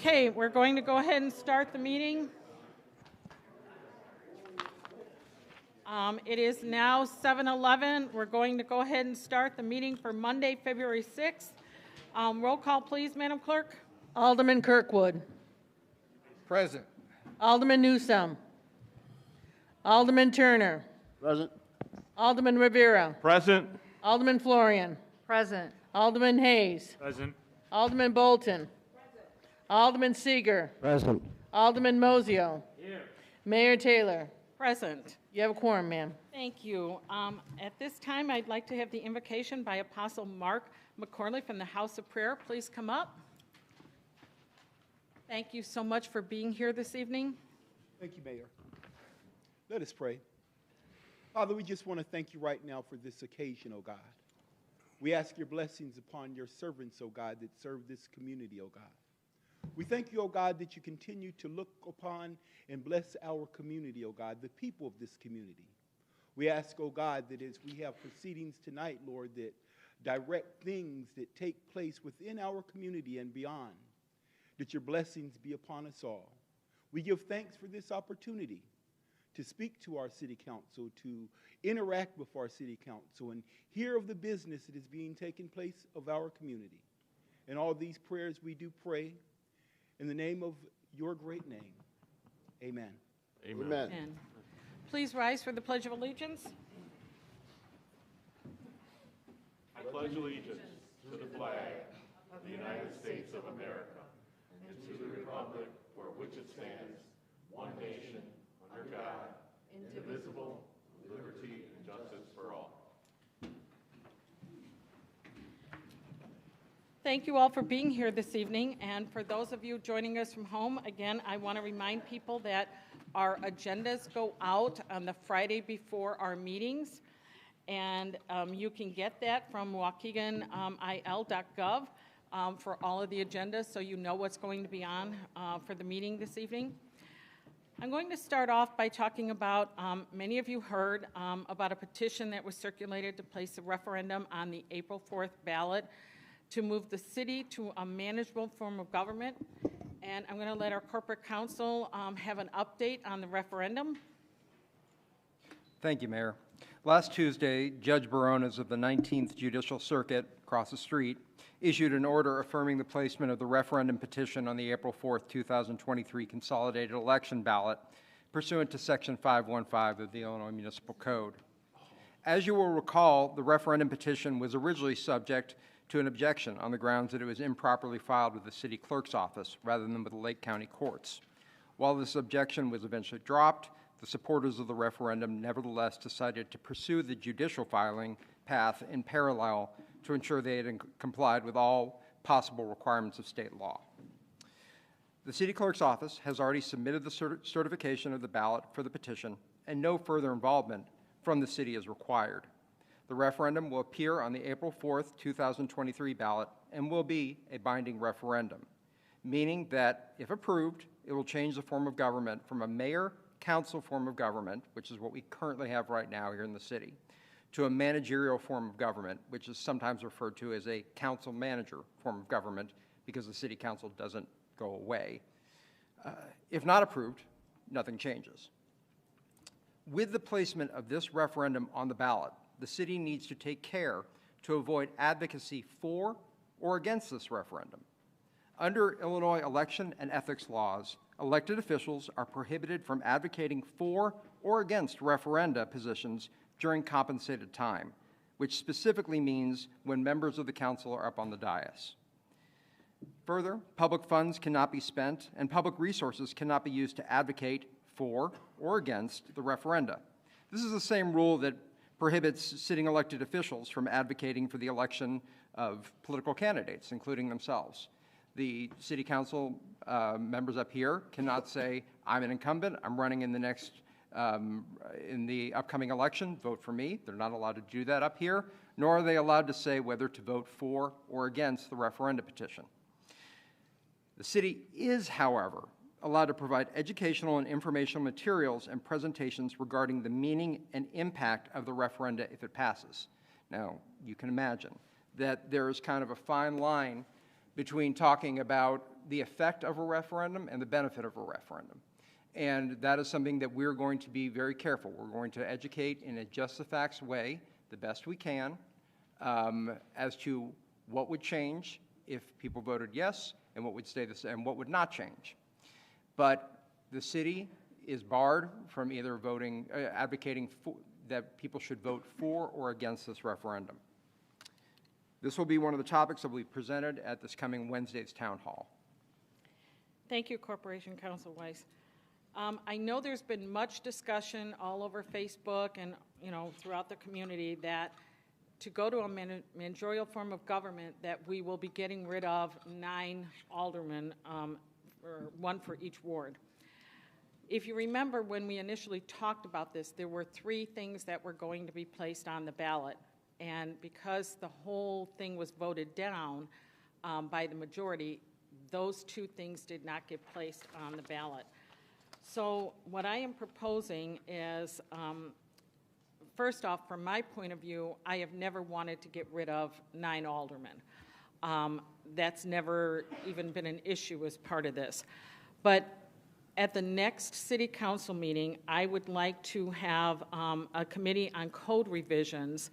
Okay, we're going to go ahead and start the meeting. It is now 7:11. We're going to go ahead and start the meeting for Monday, February 6th. Roll call, please, Madam Clerk. Alderman Kirkwood. Present. Alderman Newsome. Alderman Turner. Present. Alderman Rivera. Present. Alderman Florian. Present. Alderman Hayes. Present. Alderman Bolton. Alderman Seeger. Present. Alderman Mosio. Here. Mayor Taylor. Present. You have a quorum, ma'am. Thank you. At this time, I'd like to have the invocation by Apostle Mark McCorley from the House of Prayer. Please come up. Thank you so much for being here this evening. Thank you, Mayor. Let us pray. Father, we just want to thank you right now for this occasion, oh God. We ask your blessings upon your servants, oh God, that serve this community, oh God. We thank you, oh God, that you continue to look upon and bless our community, oh God, the people of this community. We ask, oh God, that as we have proceedings tonight, Lord, that direct things that take place within our community and beyond, that your blessings be upon us all. We give thanks for this opportunity to speak to our city council, to interact with our city council, and hear of the business that is being taken place of our community. And all these prayers we do pray in the name of your great name. Amen. Amen. Amen. And please rise for the Pledge of Allegiance. I pledge allegiance to the flag of the United States of America and to the republic for which it stands, one nation, under God, indivisible, with liberty and justice for all. Thank you all for being here this evening, and for those of you joining us from home, again, I want to remind people that our agendas go out on the Friday before our meetings, and you can get that from waukeganil.gov for all of the agendas, so you know what's going to be on for the meeting this evening. I'm going to start off by talking about, many of you heard about a petition that was circulated to place a referendum on the April 4th ballot to move the city to a manageable form of government. And I'm going to let our corporate counsel have an update on the referendum. Thank you, Mayor. Last Tuesday, Judge Barones of the 19th Judicial Circuit, across the street, issued an order affirming the placement of the referendum petition on the April 4th, 2023 consolidated election ballot pursuant to Section 515 of the Illinois Municipal Code. As you will recall, the referendum petition was originally subject to an objection on the grounds that it was improperly filed with the city clerk's office rather than with the Lake County courts. While this objection was eventually dropped, the supporters of the referendum nevertheless decided to pursue the judicial filing path in parallel to ensure they had complied with all possible requirements of state law. The city clerk's office has already submitted the certification of the ballot for the petition, and no further involvement from the city is required. The referendum will appear on the April 4th, 2023 ballot and will be a binding referendum, meaning that, if approved, it will change the form of government from a mayor-council form of government, which is what we currently have right now here in the city, to a managerial form of government, which is sometimes referred to as a council-manager form of government because the city council doesn't go away. If not approved, nothing changes. With the placement of this referendum on the ballot, the city needs to take care to avoid advocacy for or against this referendum. Under Illinois election and ethics laws, elected officials are prohibited from advocating for or against referenda positions during compensated time, which specifically means when members of the council are up on the dais. Further, public funds cannot be spent and public resources cannot be used to advocate for or against the referenda. This is the same rule that prohibits sitting elected officials from advocating for the election of political candidates, including themselves. The city council members up here cannot say, I'm an incumbent, I'm running in the upcoming election, vote for me. They're not allowed to do that up here, nor are they allowed to say whether to vote for or against the referenda petition. The city is, however, allowed to provide educational and informational materials and presentations regarding the meaning and impact of the referenda if it passes. Now, you can imagine that there is kind of a fine line between talking about the effect of a referendum and the benefit of a referendum. And that is something that we're going to be very careful. We're going to educate in a just the facts way, the best we can, as to what would change if people voted yes, and what would stay the same, and what would not change. But the city is barred from either voting, advocating for, that people should vote for or against this referendum. This will be one of the topics that will be presented at this coming Wednesday's town hall. Thank you, Corporation Counsel Weiss. I know there's been much discussion all over Facebook and, throughout the community that to go to a managerial form of government that we will be getting rid of 9 aldermen, or 1 for each ward. If you remember when we initially talked about this, there were 3 things that were going to be placed on the ballot. And because the whole thing was voted down by the majority, those 2 things did not get placed on the ballot. So what I am proposing is, first off, from my point of view, I have never wanted to get rid of 9 aldermen. That's never even been an issue as part of this. But at the next city council meeting, I would like to have a committee on code revisions,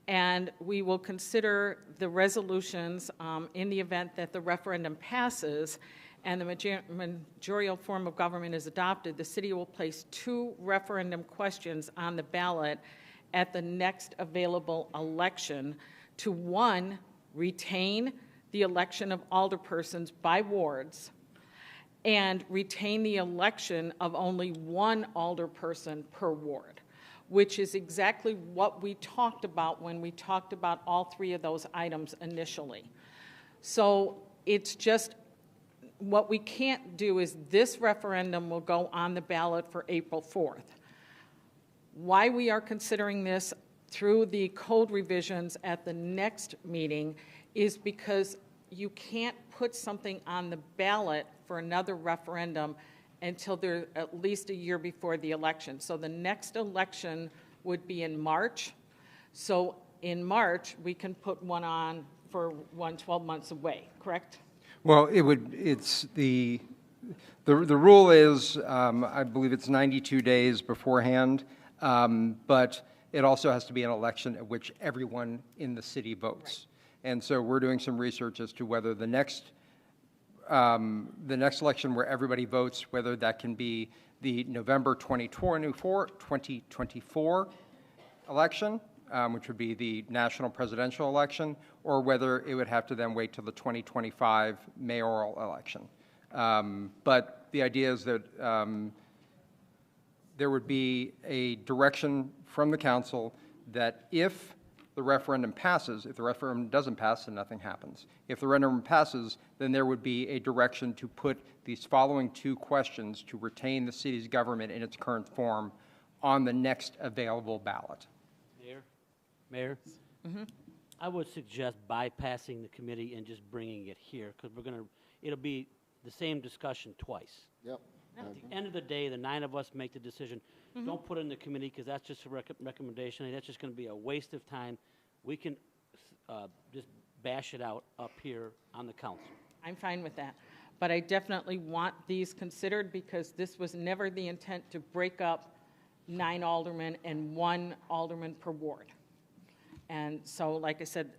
and we will consider the resolutions in the event that the referendum passes and the majorial form of government is adopted. The city will place 2 referendum questions on the ballot at the next available election to, 1, retain the election of alderpersons by wards, and retain the election of only 1 alderperson per ward, which is exactly what we talked about when we talked about all 3 of those items initially. So it's just, what we can't do is this referendum will go on the ballot for April 4th. Why we are considering this through the code revisions at the next meeting is because you can't put something on the ballot for another referendum until they're at least a year before the election. So the next election would be in March. So in March, we can put one on for 12 months away, correct? Well, it's the rule is, I believe it's 92 days beforehand, but it also has to be an election at which everyone in the city votes. Right. And so we're doing some research as to whether the next election where everybody votes, whether that can be the November 2024 election, which would be the national presidential election, or whether it would have to then wait till the 2025 mayoral election. But the idea is that there would be a direction from the council that if the referendum passes, if the referendum doesn't pass, then nothing happens. If the referendum passes, then there would be a direction to put these following 2 questions to retain the city's government in its current form on the next available ballot. Mayor, I would suggest bypassing the committee and just bringing it here, because it'll be the same discussion twice. Yep. At the end of the day, the 9 of us make the decision. Don't put it in the committee, because that's just a recommendation. That's just going to be a waste of time. We can just bash it out up here on the council. I'm fine with that. But I definitely want these considered, because this was never the intent to break up 9 aldermen and 1 alderman per ward. And so, like I said,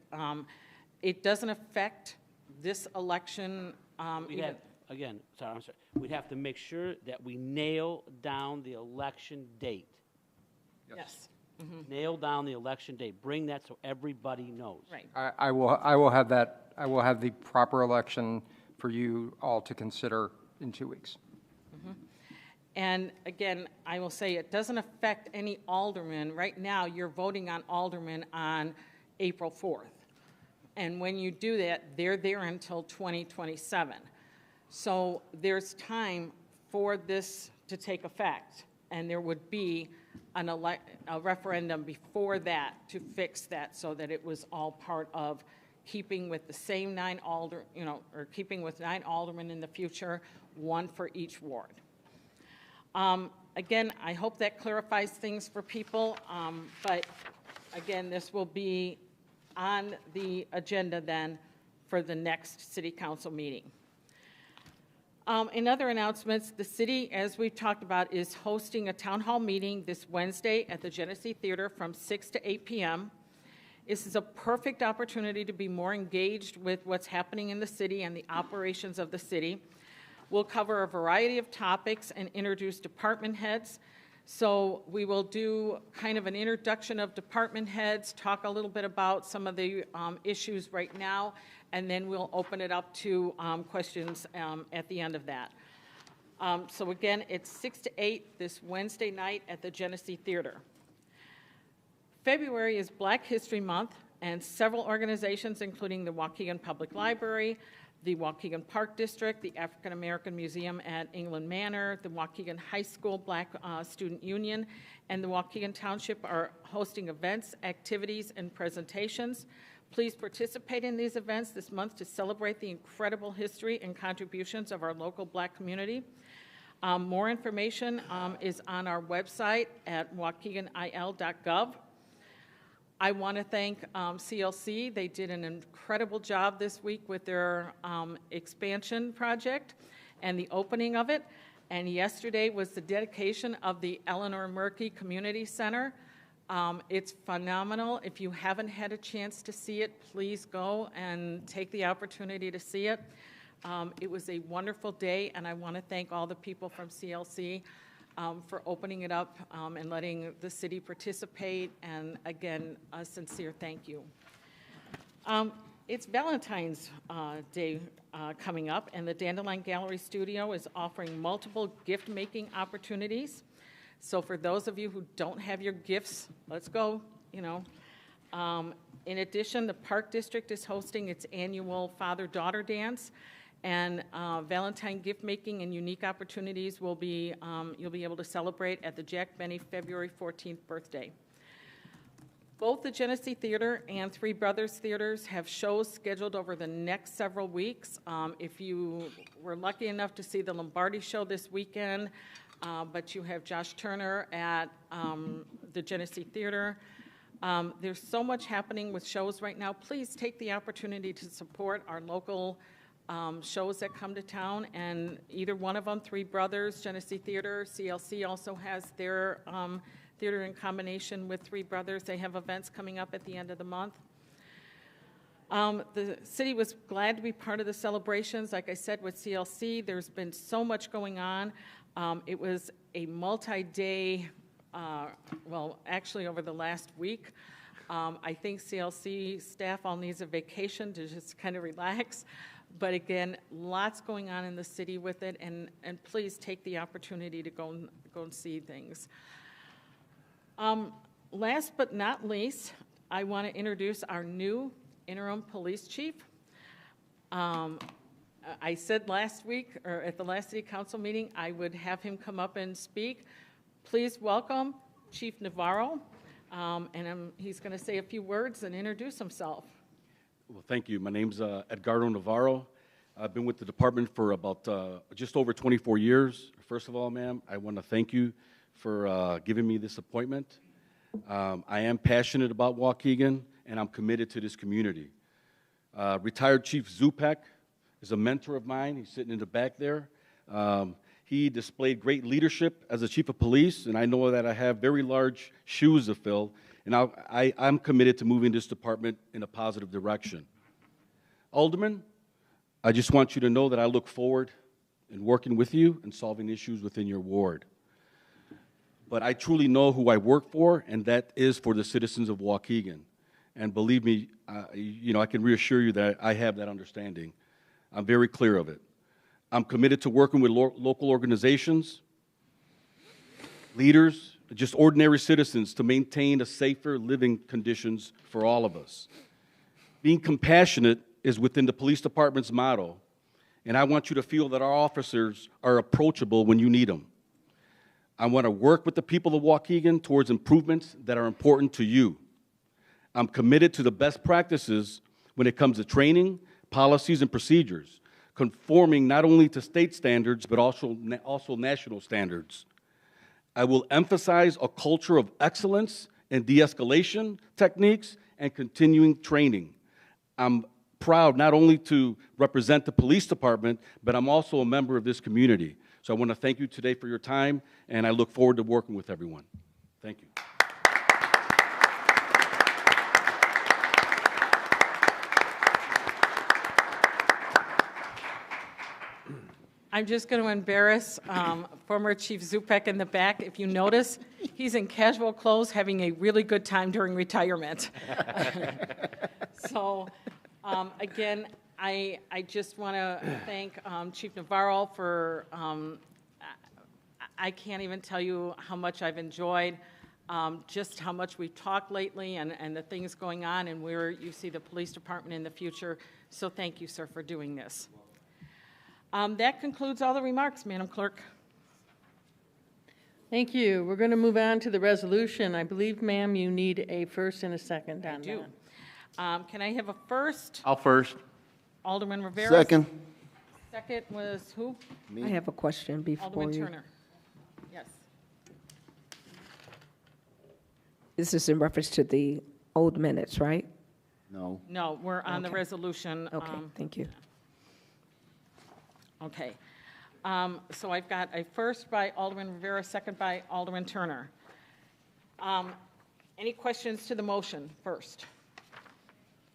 it doesn't affect this election. We'd have to make sure that we nail down the election date. Yes. Nail down the election date. Bring that so everybody knows. Right. I will have that. I will have the proper election for you all to consider in 2 weeks. And again, I will say it doesn't affect any alderman. Right now, you're voting on aldermen on April 4th. And when you do that, they're there until 2027. So there's time for this to take effect. And there would be a referendum before that to fix that, so that it was all part of keeping with the same 9 keeping with 9 aldermen in the future, 1 for each ward. Again, I hope that clarifies things for people, but again, this will be on the agenda then for the next city council meeting. In other announcements, the city, as we've talked about, is hosting a town hall meeting this Wednesday at the Genesee Theater from 6 to 8 p.m. This is a perfect opportunity to be more engaged with what's happening in the city and the operations of the city. We'll cover a variety of topics and introduce department heads. So we will do kind of an introduction of department heads, talk a little bit about some of the issues right now, and then we'll open it up to questions at the end of that. So again, it's 6 to 8 this Wednesday night at the Genesee Theater. February is Black History Month, and several organizations, including the Waukegan Public Library, the Waukegan Park District, the African American Museum at England Manor, the Waukegan High School Black Student Union, and the Waukegan Township are hosting events, activities, and presentations. Please participate in these events this month to celebrate the incredible history and contributions of our local Black community. More information is on our website at waukeganil.gov. I want to thank CLC. They did an incredible job this week with their expansion project and the opening of it. And yesterday was the dedication of the Eleanor Murkey Community Center. It's phenomenal. If you haven't had a chance to see it, please go and take the opportunity to see it. It was a wonderful day, and I want to thank all the people from CLC for opening it up and letting the city participate, and again, a sincere thank you. It's Valentine's Day coming up, and the Dandelion Gallery Studio is offering multiple gift-making opportunities. So for those of you who don't have your gifts, let's go, you know. In addition, the Park District is hosting its annual Father-Daughter Dance, and Valentine gift making and unique opportunities will be, you'll be able to celebrate at the Jack Benny February 14th birthday. Both the Genesee Theater and Three Brothers Theaters have shows scheduled over the next several weeks. If you were lucky enough to see the Lombardi show this weekend, but you have Josh Turner at the Genesee Theater. There's so much happening with shows right now. Please take the opportunity to support our local shows that come to town, and either one of them, Three Brothers, Genesee Theater, CLC also has their theater in combination with Three Brothers. They have events coming up at the end of the month. The city was glad to be part of the celebrations. Like I said, with CLC, there's been so much going on. It was a multi-day, well, actually over the last week. I think CLC staff all needs a vacation to just kind of relax. But again, lots going on in the city with it, and please take the opportunity to go and see things. Last but not least, I want to introduce our new interim police chief. I said last week, or at the last city council meeting, I would have him come up and speak. Please welcome Chief Navarro, and he's going to say a few words and introduce himself. Well, thank you. My name's Edgardo Navarro. I've been with the department for about just over 24 years. First of all, ma'am, I want to thank you for giving me this appointment. I am passionate about Waukegan, and I'm committed to this community. Retired Chief Zupak is a mentor of mine. He's sitting in the back there. He displayed great leadership as a chief of police, and I know that I have very large shoes to fill, and I'm committed to moving this department in a positive direction. Alderman, I just want you to know that I look forward in working with you and solving issues within your ward. But I truly know who I work for, and that is for the citizens of Waukegan. And believe me, I can reassure you that I have that understanding. I'm very clear of it. I'm committed to working with local organizations, leaders, just ordinary citizens to maintain a safer living conditions for all of us. Being compassionate is within the police department's motto, and I want you to feel that our officers are approachable when you need them. I want to work with the people of Waukegan towards improvements that are important to you. I'm committed to the best practices when it comes to training, policies, and procedures, conforming not only to state standards, but also national standards. I will emphasize a culture of excellence and de-escalation techniques and continuing training. I'm proud not only to represent the police department, but I'm also a member of this community. So I want to thank you today for your time, and I look forward to working with everyone. Thank you. I'm just going to embarrass former Chief Zupek in the back. If you notice, he's in casual clothes having a really good time during retirement. So, again, I just want to thank Chief Navarro for, I can't even tell you how much I've enjoyed, just how much we've talked lately and the things going on and where you see the police department in the future. So thank you, sir, for doing this. That concludes all the remarks, Madam Clerk. Thank you. We're going to move on to the resolution. I believe, ma'am, you need a first and a second on I do. that. Can I have a first? I'll first. Alderman Rivera. Second. Second was who? I have a question before Alderman you. Turner. Yes. This is in reference to the old minutes, right? No. No, we're on the Okay. resolution. Okay, thank you. Okay. So I've got a first by Alderman Rivera, second by Alderman Turner. Any questions to the motion first?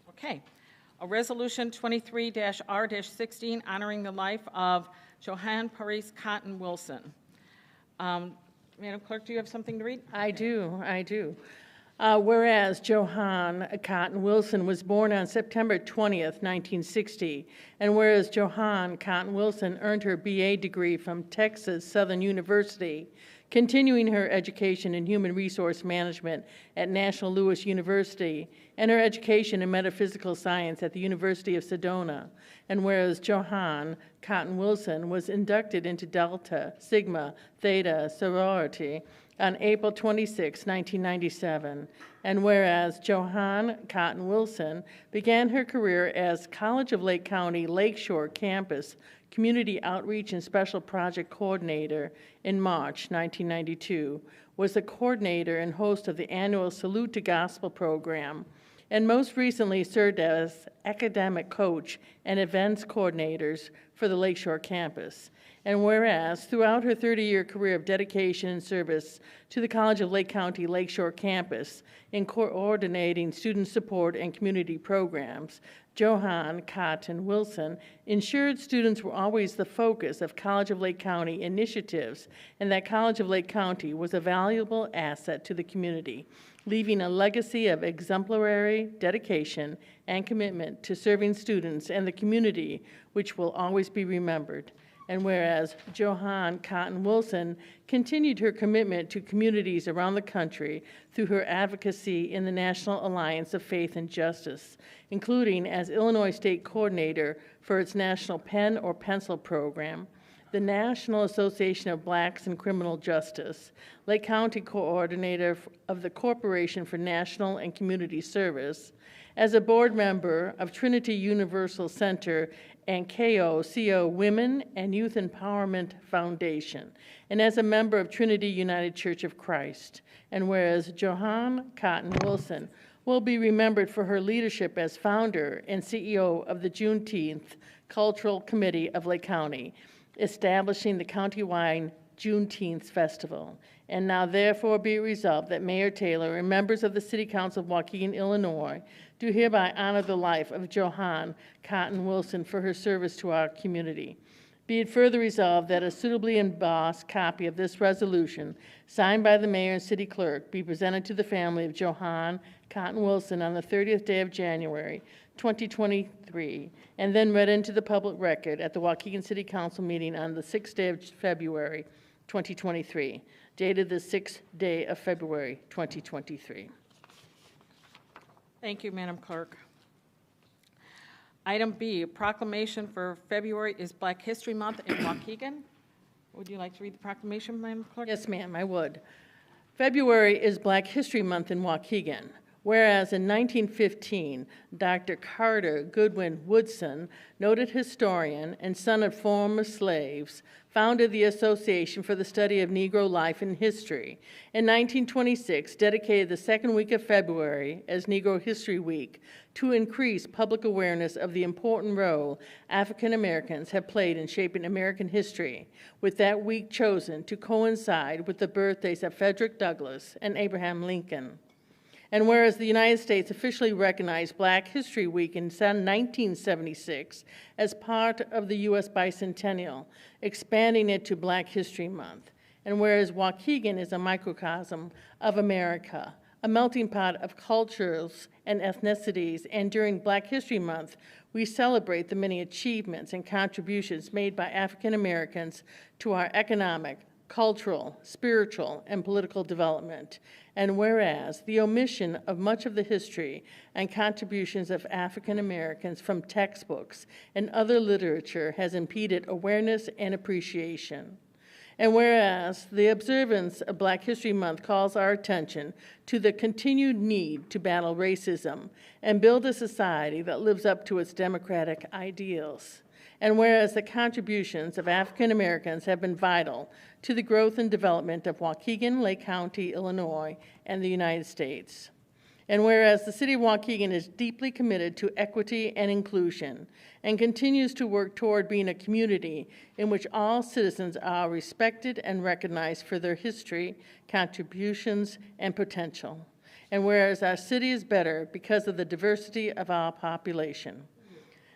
Okay. A resolution 23-R-16 honoring the life of Johann Paris Cotton Wilson. Madam Clerk, do you have something to read? I do. Whereas Johann Cotton Wilson was born on September 20th, 1960, and whereas Johann Cotton Wilson earned her BA degree from Texas Southern University, continuing her education in human resource management at National Louis University, and her education in metaphysical science at the University of Sedona, and whereas Johann Cotton Wilson was inducted into Delta Sigma Theta sorority on April 26, 1997, and whereas Johann Cotton Wilson began her career as College of Lake County Lakeshore Campus Community Outreach and Special Project Coordinator in March 1992, was the coordinator and host of the annual Salute to Gospel program, and most recently served as academic coach and events coordinators for the Lakeshore campus. And whereas, throughout her 30-year career of dedication and service to the College of Lake County Lakeshore campus in coordinating student support and community programs, Johann Cotton Wilson ensured students were always the focus of College of Lake County initiatives and that College of Lake County was a valuable asset to the community, leaving a legacy of exemplary dedication and commitment to serving students and the community, which will always be remembered. And whereas Johann Cotton Wilson continued her commitment to communities around the country through her advocacy in the National Alliance of Faith and Justice, including as Illinois State Coordinator for its National Pen or Pencil program, the National Association of Blacks in Criminal Justice, Lake County Coordinator of the Corporation for National and Community Service, as a board member of Trinity Universal Center and KOCO Women and Youth Empowerment Foundation, and as a member of Trinity United Church of Christ. And whereas Johann Cotton Wilson will be remembered for her leadership as founder and CEO of the Juneteenth Cultural Committee of Lake County, establishing the countywide Juneteenth Festival. And now therefore be it resolved that Mayor Taylor and members of the City Council of Waukegan, Illinois, do hereby honor the life of Johann Cotton Wilson for her service to our community. Be it further resolved that a suitably embossed copy of this resolution, signed by the mayor and city clerk, be presented to the family of Johann Cotton Wilson on the 30th day of January, 2023, and then read into the public record at the Waukegan City Council meeting on the 6th day of February, 2023, dated the 6th day of February, 2023. Thank you, Madam Clerk. Item B, proclamation for February is Black History Month in Waukegan. Would you like to read the proclamation, Madam Clerk? Yes, ma'am, I would. February is Black History Month in Waukegan. Whereas in 1915, Dr. Carter Goodwin Woodson, noted historian and son of former slaves, founded the Association for the Study of Negro Life and History. In 1926, dedicated the second week of February as Negro History Week to increase public awareness of the important role African Americans have played in shaping American history, with that week chosen to coincide with the birthdays of Frederick Douglass and Abraham Lincoln. And whereas the United States officially recognized Black History Week in 1976 as part of the U.S. bicentennial, expanding it to Black History Month, and whereas Waukegan is a microcosm of America, a melting pot of cultures and ethnicities, and during Black History Month, we celebrate the many achievements and contributions made by African Americans to our economic, cultural, spiritual, and political development. And whereas the omission of much of the history and contributions of African Americans from textbooks and other literature has impeded awareness and appreciation. And whereas the observance of Black History Month calls our attention to the continued need to battle racism and build a society that lives up to its democratic ideals. And whereas the contributions of African Americans have been vital to the growth and development of Waukegan, Lake County, Illinois, and the United States. And whereas the City of Waukegan is deeply committed to equity and inclusion and continues to work toward being a community in which all citizens are respected and recognized for their history, contributions, and potential. And whereas our city is better because of the diversity of our population.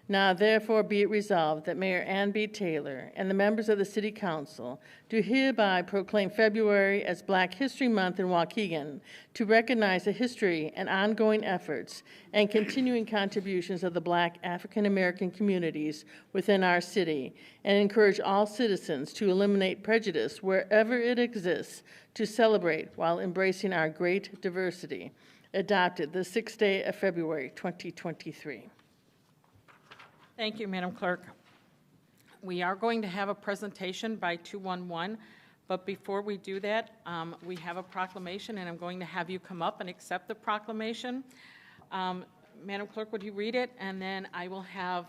Now, therefore, be it resolved that Mayor Ann B. Taylor and the members of the City Council do hereby proclaim February as Black History Month in Waukegan to recognize the history and ongoing efforts and continuing contributions of the Black African American communities within our city, and encourage all citizens to eliminate prejudice wherever it exists to celebrate while embracing our great diversity. Adopted the 6th day of February, 2023. Thank you, Madam Clerk. We are going to have a presentation by 211, but before we do that, we have a proclamation, and I'm going to have you come up and accept the proclamation. Madam Clerk, would you read it, and then I will have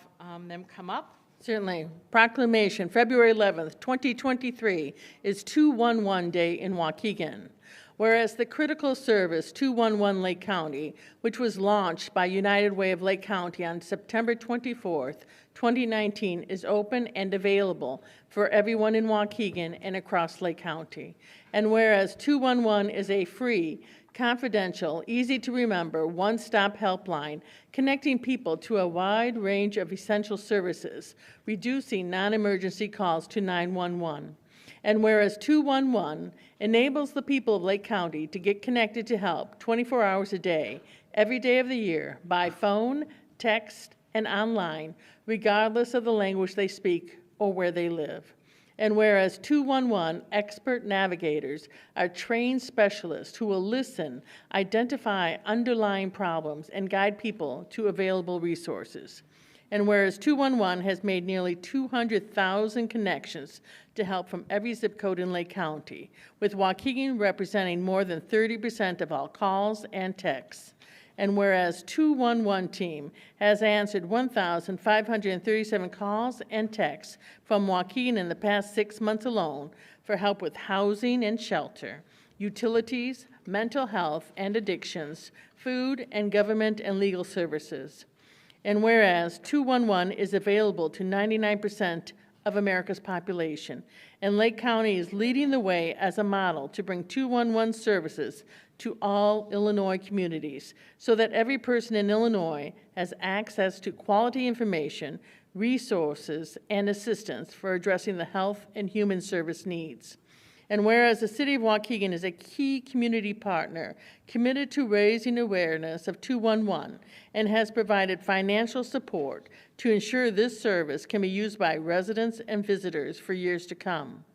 them come up. Certainly. Proclamation, February 11th, 2023 is 211 Day in Waukegan. Whereas the critical service 211 Lake County, which was launched by United Way of Lake County on September 24th, 2019, is open and available for everyone in Waukegan and across Lake County. And whereas 211 is a free, confidential, easy-to-remember, one-stop helpline connecting people to a wide range of essential services, reducing non-emergency calls to 911. And whereas 211 enables the people of Lake County to get connected to help 24 hours a day, every day of the year, by phone, text, and online, regardless of the language they speak or where they live. And whereas 211 expert navigators are trained specialists who will listen, identify underlying problems, and guide people to available resources. And whereas 211 has made nearly 200,000 connections to help from every zip code in Lake County, with Waukegan representing more than 30% of all calls and texts. And whereas 211 team has answered 1,537 calls and texts from Waukegan in the past 6 months alone for help with housing and shelter, utilities, mental health and addictions, food, and government and legal services. And whereas 211 is available to 99% of America's population, and Lake County is leading the way as a model to bring 211 services to all Illinois communities so that every person in Illinois has access to quality information, resources, and assistance for addressing the health and human service needs. And whereas the City of Waukegan is a key community partner committed to raising awareness of 211 and has provided financial support to ensure this service can be used by residents and visitors for years to come.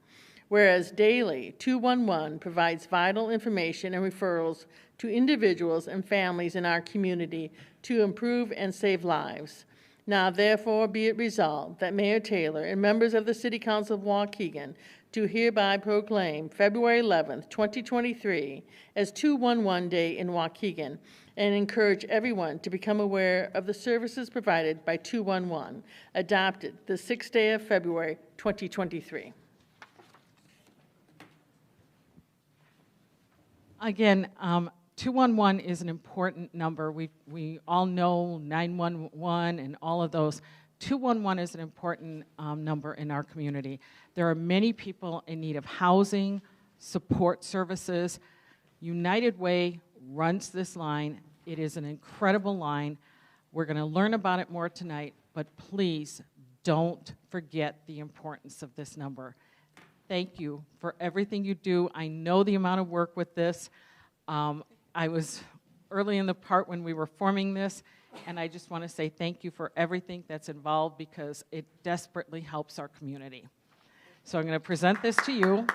Whereas daily, 211 provides vital information and referrals to individuals and families in our community to improve and save lives. Now, therefore, be it resolved that Mayor Taylor and members of the City Council of Waukegan do hereby proclaim February 11th, 2023 as 211 Day in Waukegan, and encourage everyone to become aware of the services provided by 211, adopted the 6th day of February, 2023. Again, 211 is an important number. We all know 911 and all of those. 211 is an important number in our community. There are many people in need of housing, support services. United Way runs this line. It is an incredible line. We're going to learn about it more tonight, but please don't forget the importance of this number. Thank you for everything you do. I know the amount of work with this. I was early in the part when we were forming this, and I just want to say thank you for everything that's involved because it desperately helps our community. So I'm going to present this to you.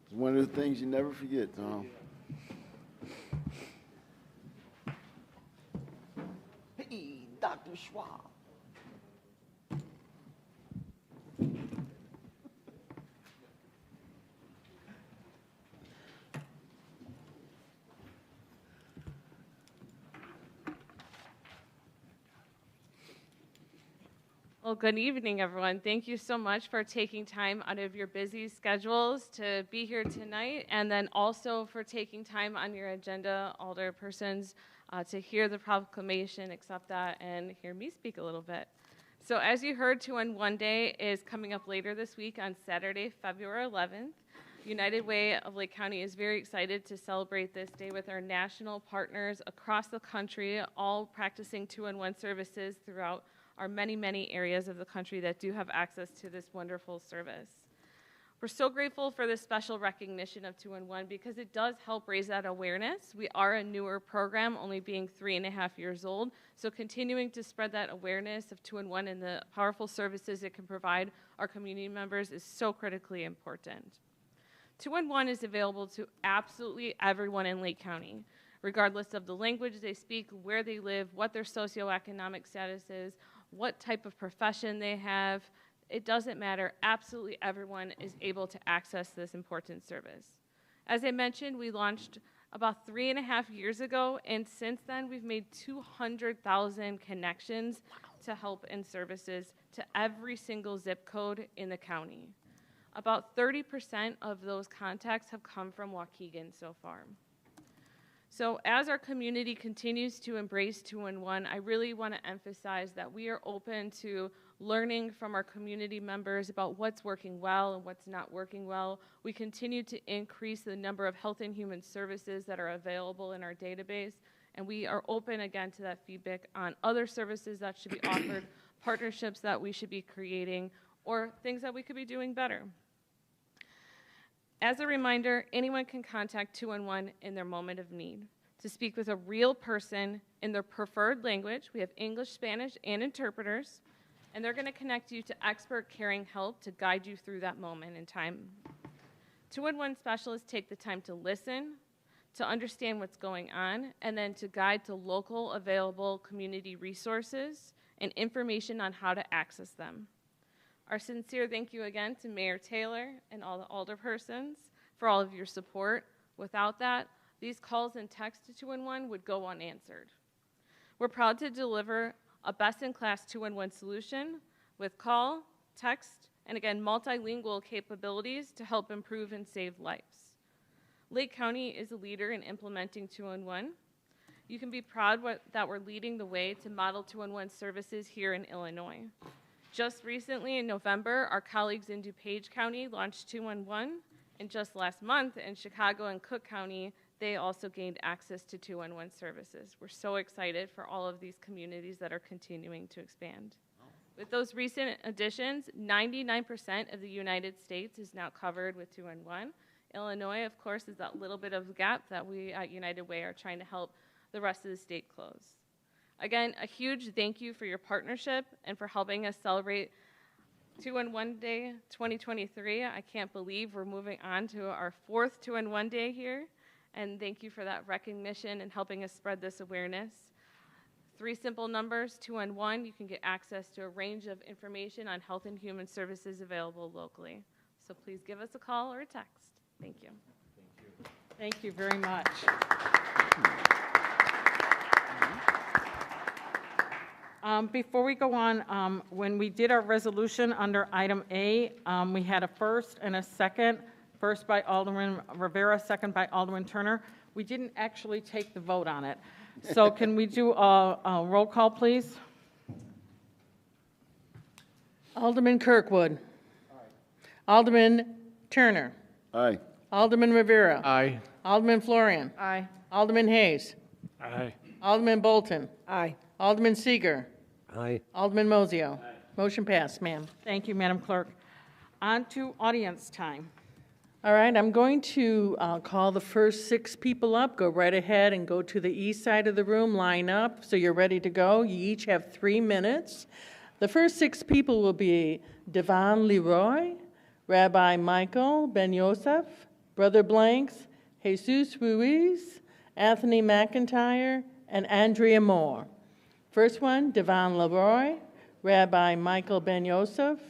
It's one of the things you never forget, Tom. Hey, Dr. Schwab. Well, good evening, everyone. Thank you so much for taking time out of your busy schedules to be here tonight, and then also for taking time on your agenda, alderpersons, to hear the proclamation, accept that, and hear me speak a little bit. So as you heard, 211 Day is coming up later this week on Saturday, February 11th. United Way of Lake County is very excited to celebrate this day with our national partners across the country, all practicing 211 services throughout our many, many areas of the country that do have access to this wonderful service. We're so grateful for this special recognition of 211 because it does help raise that awareness. We are a newer program, only being 3.5 years old, so continuing to spread that awareness of 211 and the powerful services it can provide our community members is so critically important. 211 is available to absolutely everyone in Lake County, regardless of the language they speak, where they live, what their socioeconomic status is, what type of profession they have. It doesn't matter. Absolutely everyone is able to access this important service. As I mentioned, we launched about 3.5 years ago, and since then we've made 200,000 connections to help and services to every single zip code in the county. About 30% of those contacts have come from Waukegan so far. So as our community continues to embrace 211, I really want to emphasize that we are open to learning from our community members about what's working well and what's not working well. We continue to increase the number of health and human services that are available in our database, and we are open again to that feedback on other services that should be offered, partnerships that we should be creating, or things that we could be doing better. As a reminder, anyone can contact 211 in their moment of need to speak with a real person in their preferred language. We have English, Spanish, and interpreters, and they're going to connect you to expert caring help to guide you through that moment in time. 211 specialists take the time to listen, to understand what's going on, and then to guide to local available community resources and information on how to access them. Our sincere thank you again to Mayor Taylor and all the alderpersons for all of your support. Without that, these calls and texts to 211 would go unanswered. We're proud to deliver a best-in-class 211 solution with call, text, and again, multilingual capabilities to help improve and save lives. Lake County is a leader in implementing 211. You can be proud that we're leading the way to model 211 services here in Illinois. Just recently in November, our colleagues in DuPage County launched 211, and just last month in Chicago and Cook County, they also gained access to 211 services. We're so excited for all of these communities that are continuing to expand. With those recent additions, 99% of the United States is now covered with 211. Illinois, of course, is that little bit of a gap that we at United Way are trying to help the rest of the state close. Again, a huge thank you for your partnership and for helping us celebrate 211 Day 2023. I can't believe we're moving on to our 4th 211 Day here. And thank you for that recognition and helping us spread this awareness. 3 simple numbers, 211, you can get access to a range of information on health and human services available locally. So please give us a call or a text. Thank you. Thank you very much. Before we go on, when we did our resolution under item A, we had a first and a second, first by Alderman Rivera, second by Alderman Turner. We didn't actually take the vote on it. So can we do a roll call, please? Alderman Kirkwood. Alderman Turner. Aye. Alderman Rivera. Aye. Alderman Florian. Aye. Alderman Hayes. Aye. Alderman Bolton. Aye. Alderman Seeger. Aye. Alderman Mozio. Motion passed, ma'am. Thank you, Madam Clerk. On to audience time. All right, I'm going to call the first 6 people up. Go right ahead and go to the east side of the room, line up so you're ready to go. You each have 3 minutes. The first 6 people will be Devon Leroy, Rabbi Michael Ben Yosef, Brother Blanks, Jesus Ruiz, Anthony McIntyre, and Andrea Moore. First one, Devon Leroy, Rabbi Michael Ben Yosef,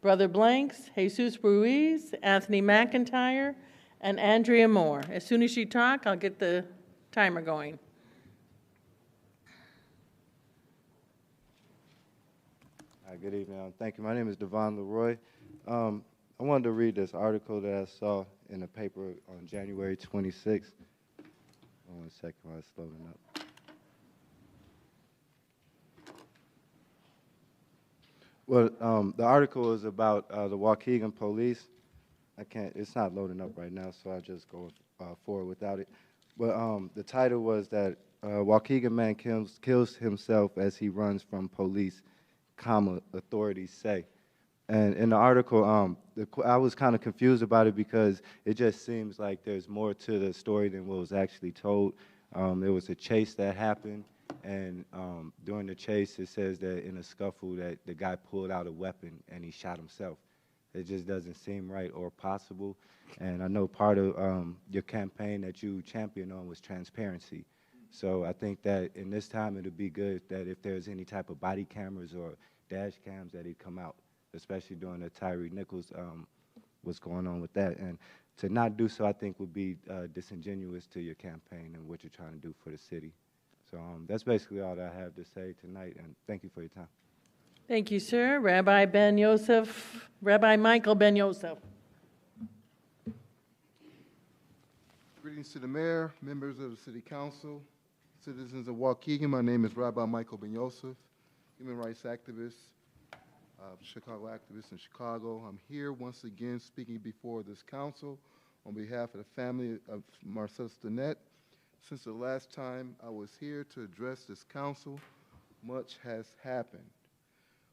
Brother Blanks, Jesus Ruiz, Anthony McIntyre, and Andrea Moore. As soon as you talk, I'll get the timer going. Hi, good evening. Thank you. My name is Devon Leroy. I wanted to read this article that I saw in the paper on January 26th. 1 second while it's loading up. Well, the article is about the Waukegan police. It's not loading up right now, so I'll just go forward without it. But the title was that Waukegan man kills himself as he runs from police, authorities say. And in the article, I was kind of confused about it because it just seems like there's more to the story than what was actually told. There was a chase that happened. And during the chase, it says that in a scuffle that the guy pulled out a weapon and he shot himself. It just doesn't seem right or possible. And I know part of your campaign that you championed on was transparency. So I think that in this time, it would be good that if there's any type of body cameras or dash cams that he'd come out, especially during the Tyree Nichols, what's going on with that. And to not do so, I think, would be disingenuous to your campaign and what you're trying to do for the city. So that's basically all that I have to say tonight, and thank you for your time. Thank you, sir. Rabbi Ben Yosef, Rabbi Michael Ben Yosef. Greetings to the mayor, members of the city council, citizens of Waukegan. My name is Rabbi Michael Ben Yosef, human rights activist, Chicago activist in Chicago. I'm here once again speaking before this council on behalf of the family of Marcellus Danette. Since the last time I was here to address this council, much has happened.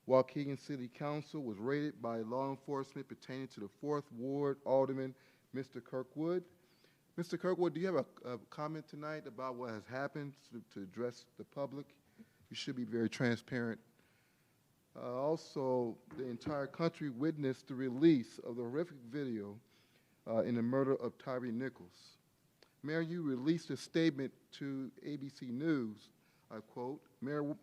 Waukegan City Council was raided by law enforcement pertaining to the 4th Ward Alderman, Mr. Kirkwood. Mr. Kirkwood, do you have a comment tonight about what has happened to address the public? You should be very transparent. Also, the entire country witnessed the release of the horrific video in the murder of Tyree Nichols. Mayor, you released a statement to ABC News. I quote, Mayor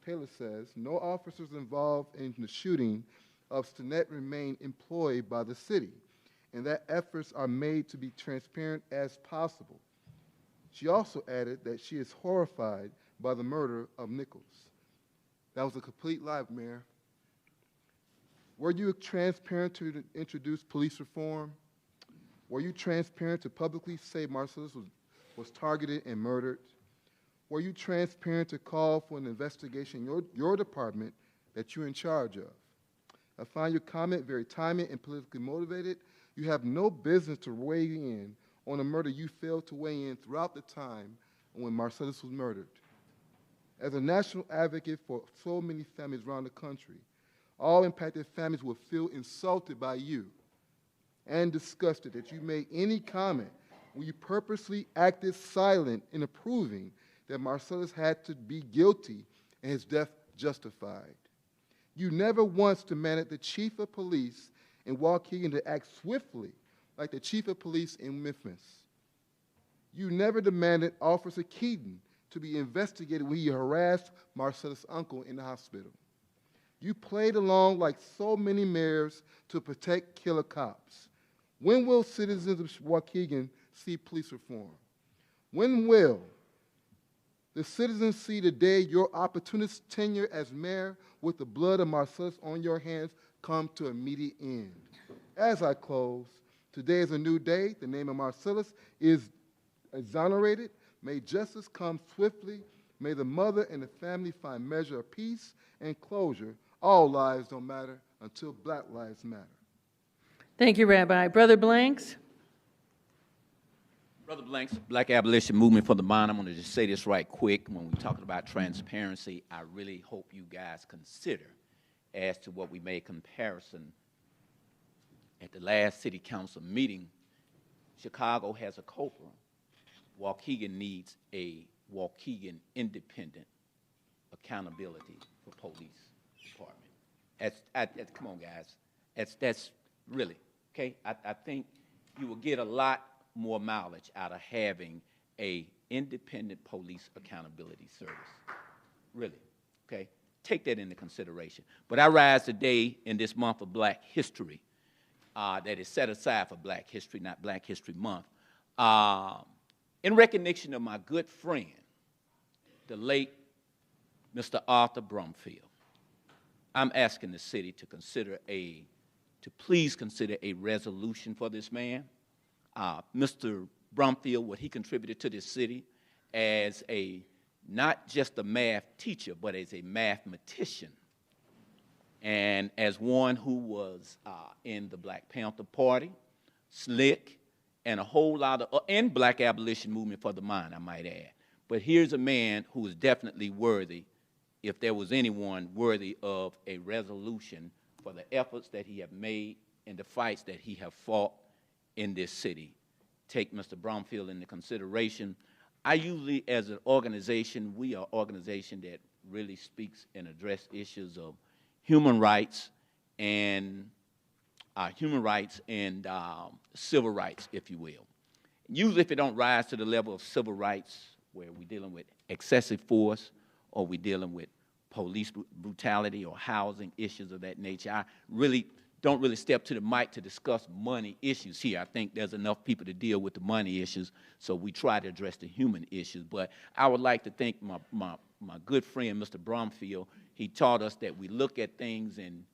Taylor says, no officers involved in the shooting of Stinnett remain employed by the city, and that efforts are made to be transparent as possible. She also added that she is horrified by the murder of Nichols. That was a complete lie, Mayor. Were you transparent to introduce police reform? Were you transparent to publicly say Marcellus was targeted and murdered? Were you transparent to call for an investigation in your department that you're in charge of? I find your comment very timely and politically motivated. You have no business to weigh in on a murder you failed to weigh in throughout the time when Marcellus was murdered. As a national advocate for so many families around the country, all impacted families will feel insulted by you and disgusted that you made any comment when you purposely acted silent in approving that Marcellus had to be guilty and his death justified. You never once demanded the chief of police in Waukegan to act swiftly like the chief of police in Memphis. You never demanded Officer Keaton to be investigated when he harassed Marcellus' uncle in the hospital. You played along like so many mayors to protect killer cops. When will citizens of Waukegan see police reform? When will the citizens see the day your opportunist tenure as mayor with the blood of Marcellus on your hands come to immediate end? As I close, today is a new day. The name of Marcellus is exonerated. May justice come swiftly. May the mother and the family find measure of peace and closure. All lives don't matter until Black lives matter. Thank you, Rabbi. Brother Blanks? Brother Blanks, Black Abolition Movement for the Mind. I'm going to just say this right quick. When we're talking about transparency, I really hope you guys consider as to what we made comparison at the last city council meeting. Chicago has a Cobra. Waukegan needs a Waukegan independent accountability for police department. Come on, guys. That's really, okay? I think you will get a lot more mileage out of having a independent police accountability service. Really, okay? Take that into consideration. But I rise today in this month of Black History that is set aside for Black History, not Black History Month, in recognition of my good friend, the late Mr. Arthur Brumfield. I'm asking the city to please consider a resolution for this man. Mr. Brumfield, what he contributed to this city as not just a math teacher, but as a mathematician, and as one who was in the Black Panther Party, slick, and a whole lot of, and Black Abolition Movement for the Mind, I might add. But here's a man who is definitely worthy, if there was anyone worthy of a resolution for the efforts that he have made and the fights that he have fought in this city. Take Mr. Brumfield into consideration. I usually, as an organization, we are an organization that really speaks and addresses issues of human rights and civil rights, if you will. Usually if it don't rise to the level of civil rights, where we're dealing with excessive force or we're dealing with police brutality or housing issues of that nature, I don't really step to the mic to discuss money issues here. I think there's enough people to deal with the money issues, so we try to address the human issues. But I would like to thank my good friend, Mr. Brumfield. He taught us that we look at things in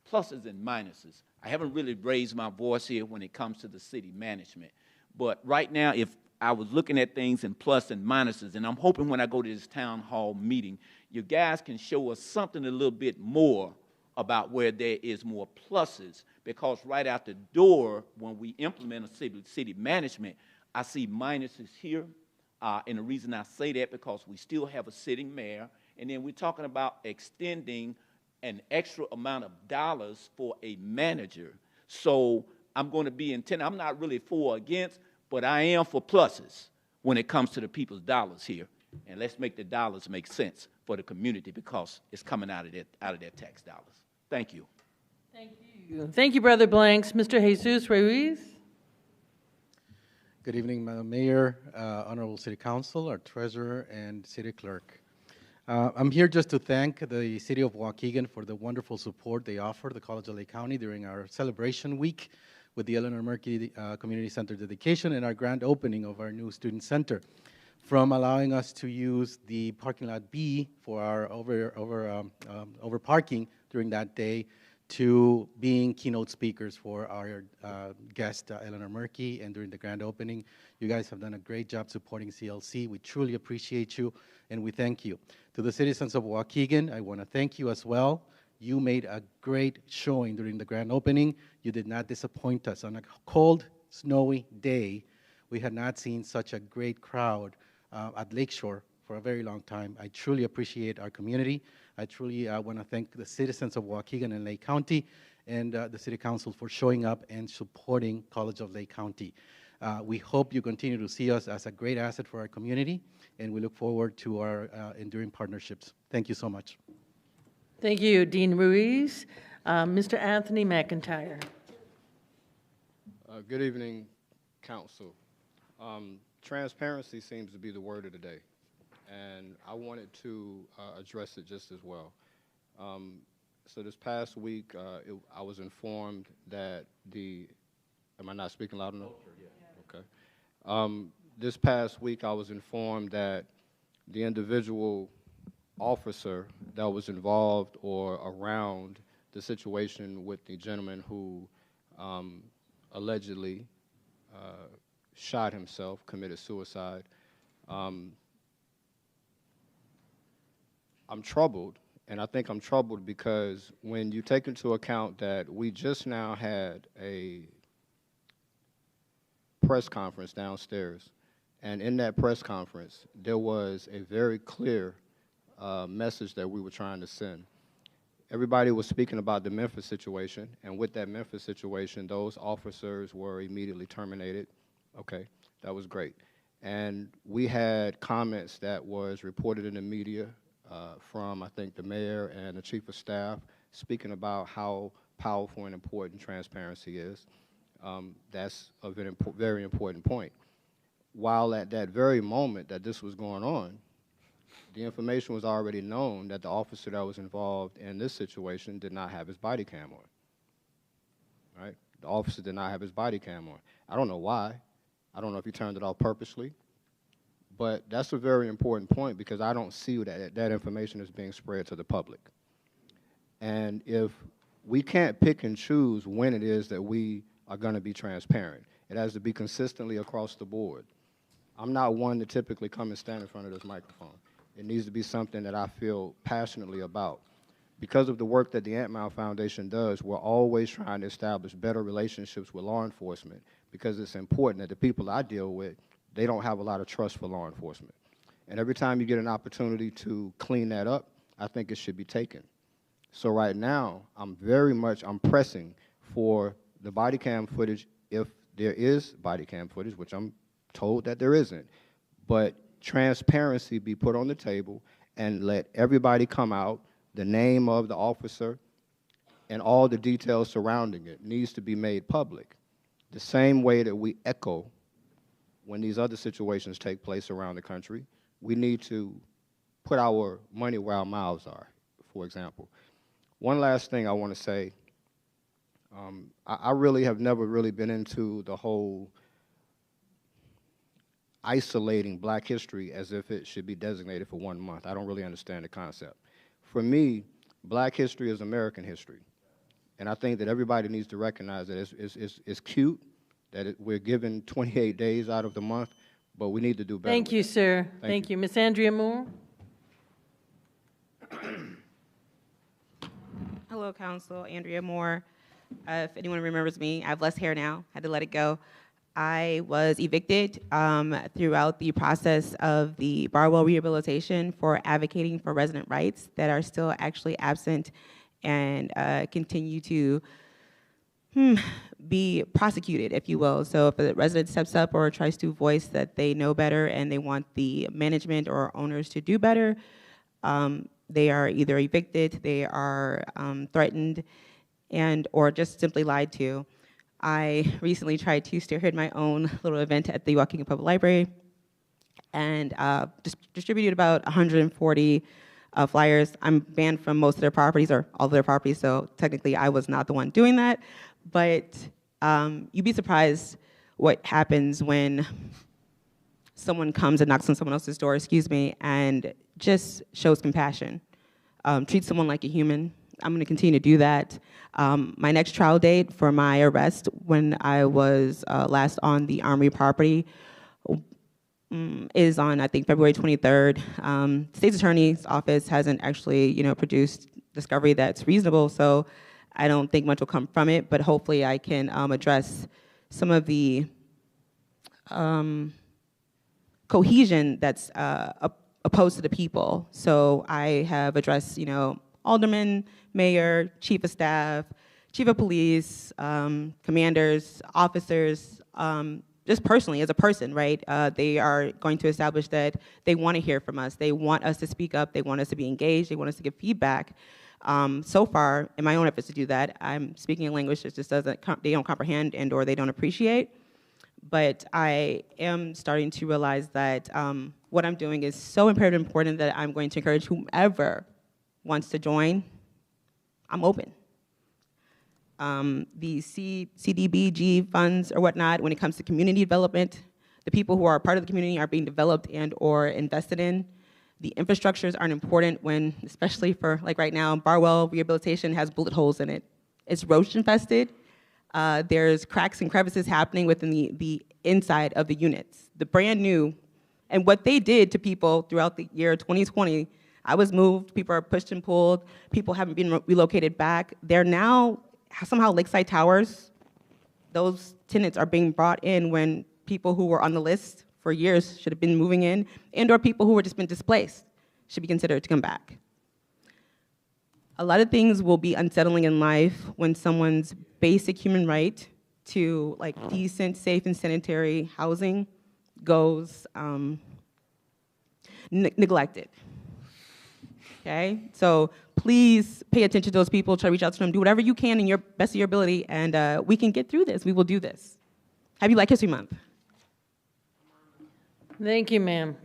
pluses and minuses. I haven't really raised my voice here when it comes to the city management. But right now, if I was looking at things in plus and minuses, and I'm hoping when I go to this town hall meeting, you guys can show us something a little bit more about where there is more pluses, because right out the door, when we implement a city management, I see minuses here, and the reason I say that because we still have a sitting mayor, and then we're talking about extending an extra amount of dollars for a manager. So I'm going to be intent. I'm not really for or against, but I am for pluses when it comes to the people's dollars here. And let's make the dollars make sense for the community, because it's coming out of their tax dollars. Thank you. Thank you. Thank you, Brother Blanks. Mr. Jesus Ruiz. Good evening, Madam Mayor, Honorable City Council, our Treasurer, and City Clerk. I'm here just to thank the City of Waukegan for the wonderful support they offer the College of Lake County during our celebration week with the Eleanor Murky Community Center dedication and our grand opening of our new student center, from allowing us to use the parking lot B for our over parking during that day, to being keynote speakers for our guest, Eleanor Murky, and during the grand opening. You guys have done a great job supporting CLC. We truly appreciate you, and we thank you. To the citizens of Waukegan, I want to thank you as well. You made a great showing during the grand opening. You did not disappoint us. On a cold, snowy day, We had not seen such a great crowd at Lakeshore for a very long time. I truly appreciate our community. I truly want to thank the citizens of Waukegan and Lake County and the City Council for showing up and supporting College of Lake County. We hope you continue to see us as a great asset for our community, and we look forward to our enduring partnerships. Thank you so much. Thank you, Dean Ruiz. Mr. Anthony McIntyre. Good evening, Council. Transparency seems to be the word of the day, and I wanted to address it just as well. So this past week, I was informed that am I not speaking loud enough? Okay. This past week, I was informed that the individual officer that was involved or around the situation with the gentleman who allegedly shot himself, committed suicide. I'm troubled, and I think I'm troubled because when you take into account that we just now had a press conference downstairs, and in that press conference, there was a very clear message that we were trying to send. Everybody was speaking about the Memphis situation, and with that Memphis situation, those officers were immediately terminated. Okay, that was great. And we had comments that was reported in the media from, I think, the mayor and the chief of staff speaking about how powerful and important transparency is. That's a very important point. While at that very moment that this was going on, the information was already known that the officer that was involved in this situation did not have his body cam on. Right? The officer did not have his body cam on. I don't know why. I don't know if he turned it off purposely. But that's a very important point because I don't see that information is being spread to the public. And if we can't pick and choose when it is that we are going to be transparent, it has to be consistently across the board. I'm not one to typically come and stand in front of this microphone. It needs to be something that I feel passionately about. Because of the work that the Ant Mound Foundation does, we're always trying to establish better relationships with law enforcement because it's important that the people I deal with, they don't have a lot of trust for law enforcement. And every time you get an opportunity to clean that up, I think it should be taken. So right now, I'm pressing for the body cam footage, if there is body cam footage, which I'm told that there isn't, but transparency be put on the table and let everybody come out. The name of the officer and all the details surrounding it needs to be made public. The same way that we echo when these other situations take place around the country, we need to put our money where our mouths are, for example. One last thing I want to say, I really have never really been into the whole isolating Black history as if it should be designated for 1 month. I don't really understand the concept. For me, Black history is American history. And I think that everybody needs to recognize that it's cute that we're given 28 days out of the month, but we need to do better. Thank you, sir. Thank you. Ms. Andrea Moore. Hello, Council. Andrea Moore. If anyone remembers me, I have less hair now. Had to let it go. I was evicted throughout the process of the Barwell rehabilitation for advocating for resident rights that are still actually absent and continue to be prosecuted, if you will. So if a resident steps up or tries to voice that they know better and they want the management or owners to do better, they are either evicted, they are threatened, or just simply lied to. I recently tried to spearhead my own little event at the Waukegan Public Library and distributed about 140 flyers. I'm banned from most of their properties or all of their properties, so technically I was not the one doing that. But you'd be surprised what happens when someone comes and knocks on someone else's door, and just shows compassion. Treats someone like a human. I'm going to continue to do that. My next trial date for my arrest when I was last on the Armory property is on, I think, February 23rd. State's Attorney's Office hasn't actually, produced discovery that's reasonable, so I don't think much will come from it, but hopefully I can address some of the cohesion that's opposed to the people. So I have addressed, alderman, mayor, chief of staff, chief of police, commanders, officers, just personally as a person, right? They are going to establish that they want to hear from us. They want us to speak up. They want us to be engaged. They want us to give feedback. So far, in my own efforts to do that, I'm speaking a language that just they don't comprehend and or they don't appreciate. But I am starting to realize that what I'm doing is so imperative and important that I'm going to encourage whomever wants to join. I'm open. The CDBG funds or whatnot, when it comes to community development, the people who are a part of the community are being developed and or invested in. The infrastructures aren't important when, especially for like right now, Barwell rehabilitation has bullet holes in it. It's roach infested. There's cracks and crevices happening within the inside of the units. The brand new, and what they did to people throughout the year 2020, I was moved, people are pushed and pulled, people haven't been relocated back. They're now somehow Lakeside Towers, those tenants are being brought in when people who were on the list for years should have been moving in, and or people who were just been displaced should be considered to come back. A lot of things will be unsettling in life when someone's basic human right to like decent, safe, and sanitary housing goes neglected. Okay, so please pay attention to those people, try to reach out to them, do whatever you can in your best of your ability, and we can get through this. We will do this. Happy Black History Month. Thank you, ma'am.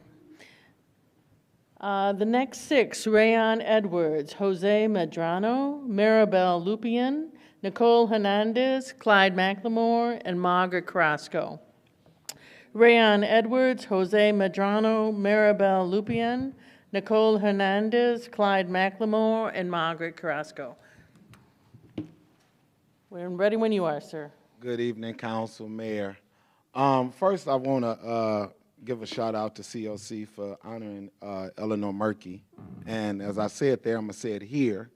The next six, Rayon Edwards, Jose Medrano, Maribel Lupian, Nicole Hernandez, Clyde McLemore, and Margaret Carrasco. Rayon Edwards, Jose Medrano, Maribel Lupian, Nicole Hernandez, Clyde McLemore, and Margaret Carrasco. We're ready when you are, sir. Good evening, Council, Mayor. First, I want to give a shout out to COC for honoring Eleanor Murkey. And as I said there, I'm going to say it here.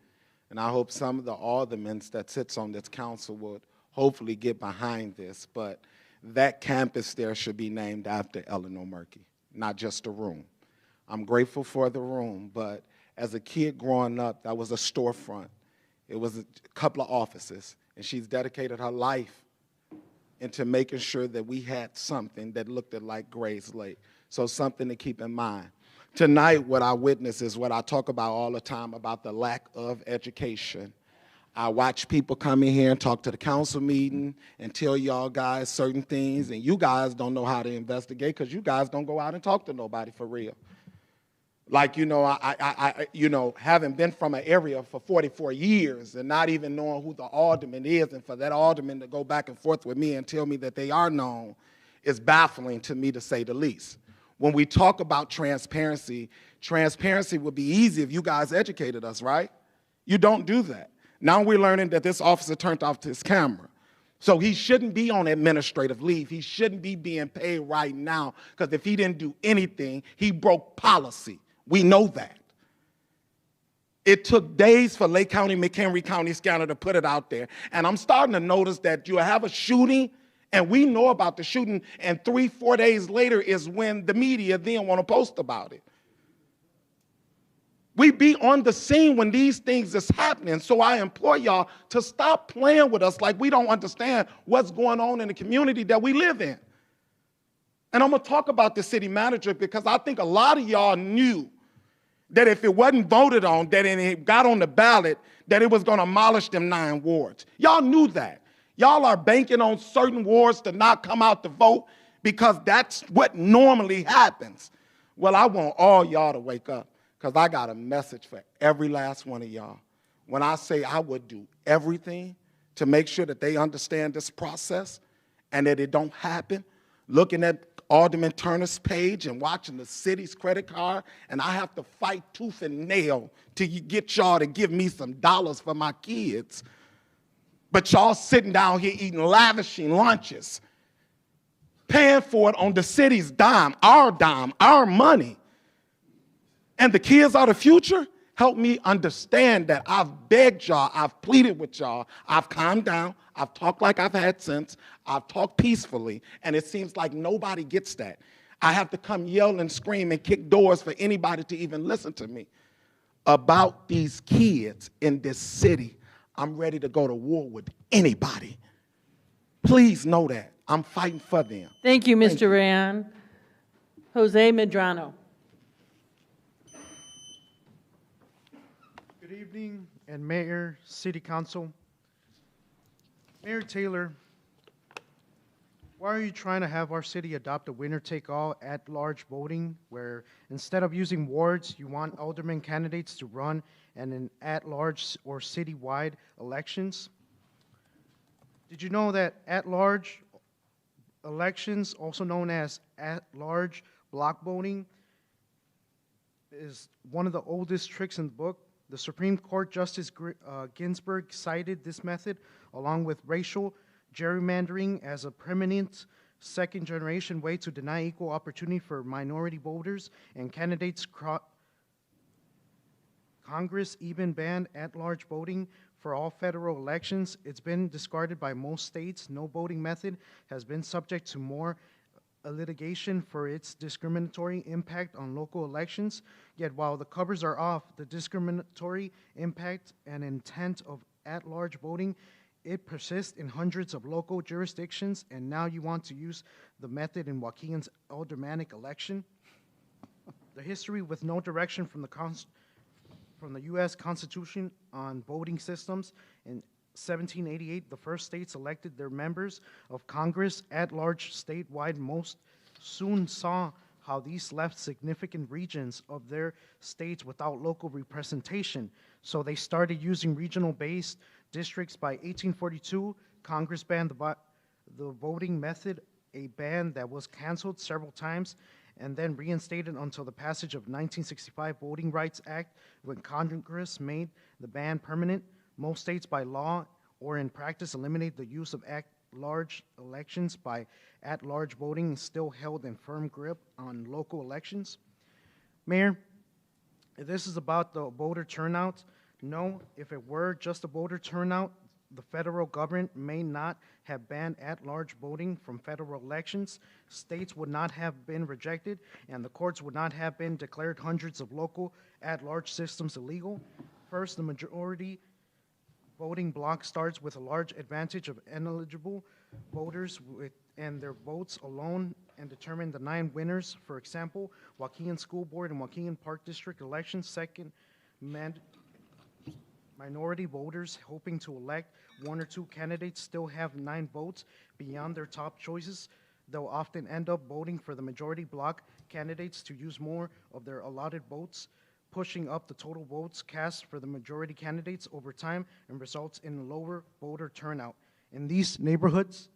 And I hope some of the aldermen that sits on this council would hopefully get behind this. But that campus there should be named after Eleanor Murkey, not just a room. I'm grateful for the room, but as a kid growing up, that was a storefront. It was a couple of offices, and she's dedicated her life into making sure that we had something that looked like Grays Lake. So something to keep in mind. Tonight, what I witness is what I talk about all the time about the lack of education. I watch people come in here and talk to the council meeting and tell y'all guys certain things, and you guys don't know how to investigate because you guys don't go out and talk to nobody for real. Like, I having been from an area for 44 years and not even knowing who the alderman is, and for that alderman to go back and forth with me and tell me that they are known is baffling to me, to say the least. When we talk about transparency, transparency would be easy if you guys educated us, right? You don't do that. Now we're learning that this officer turned off his camera. So he shouldn't be on administrative leave. He shouldn't be being paid right now, because if he didn't do anything, he broke policy. We know that. It took days for Lake County, McHenry County Scanner to put it out there. And I'm starting to notice that you have a shooting, and we know about the shooting, and 3-4 days later is when the media then want to post about it. We be on the scene when these things is happening. So I implore y'all to stop playing with us like we don't understand what's going on in the community that we live in. And I'm going to talk about the city manager because I think a lot of y'all knew that if it wasn't voted on, that it got on the ballot, that it was going to demolish them 9 wards. Y'all knew that. Y'all are banking on certain wards to not come out to vote because that's what normally happens. Well, I want all y'all to wake up, because I got a message for every last one of y'all. When I say I would do everything to make sure that they understand this process and that it don't happen, looking at Alderman Turner's page and watching the city's credit card, and I have to fight tooth and nail to get y'all to give me some dollars for my kids. But y'all sitting down here eating lavishing lunches, paying for it on the city's dime, our money. And the kids are the future? Help me understand that I've begged y'all, I've pleaded with y'all, I've calmed down, I've talked like I've had sense, I've talked peacefully, and it seems like nobody gets that. I have to come yell and scream and kick doors for anybody to even listen to me. About these kids in this city, I'm ready to go to war with anybody. Please know that. I'm fighting for them. Thank you, Mr. Rayan. Jose Medrano. Good evening, and Mayor, City Council. Mayor Taylor, why are you trying to have our city adopt a winner-take-all at-large voting, where instead of using wards, you want alderman candidates to run in an at-large or citywide elections? Did you know that at-large elections, also known as at-large block voting, is one of the oldest tricks in the book? The Supreme Court Justice Ginsburg cited this method along with racial gerrymandering as a permanent second-generation way to deny equal opportunity for minority voters and candidates. Congress even banned at-large voting for all federal elections. It's been discarded by most states. No voting method has been subject to more litigation for its discriminatory impact on local elections. Yet while the covers are off, the discriminatory impact and intent of at-large voting, it persists in hundreds of local jurisdictions, and now you want to use the method in Waukegan's aldermanic election? The history with no direction from the U.S. Constitution on voting systems. In 1788, the first states elected their members of Congress at large statewide. Most soon saw how these left significant regions of their states without local representation. So they started using regional-based districts. By 1842, Congress banned the voting method, a ban that was canceled several times and then reinstated until the passage of 1965 Voting Rights Act, when Congress made the ban permanent. Most states by law or in practice eliminate the use of at-large elections. By at-large voting is still held in firm grip on local elections. Mayor, this is about the voter turnout. No, if it were just a voter turnout, the federal government may not have banned at-large voting from federal elections. States would not have been rejected, and the courts would not have been declared hundreds of local at-large systems illegal. First, the majority voting block starts with a large advantage of ineligible voters and their votes alone, and determine the 9 winners. For example, Waukegan School Board and Waukegan Park District elections. Second, minority voters hoping to elect 1 or 2 candidates still have 9 votes beyond their top choices. They'll often end up voting for the majority block candidates to use more of their allotted votes, pushing up the total votes cast for the majority candidates over time, and results in lower voter turnout. In these neighborhoods,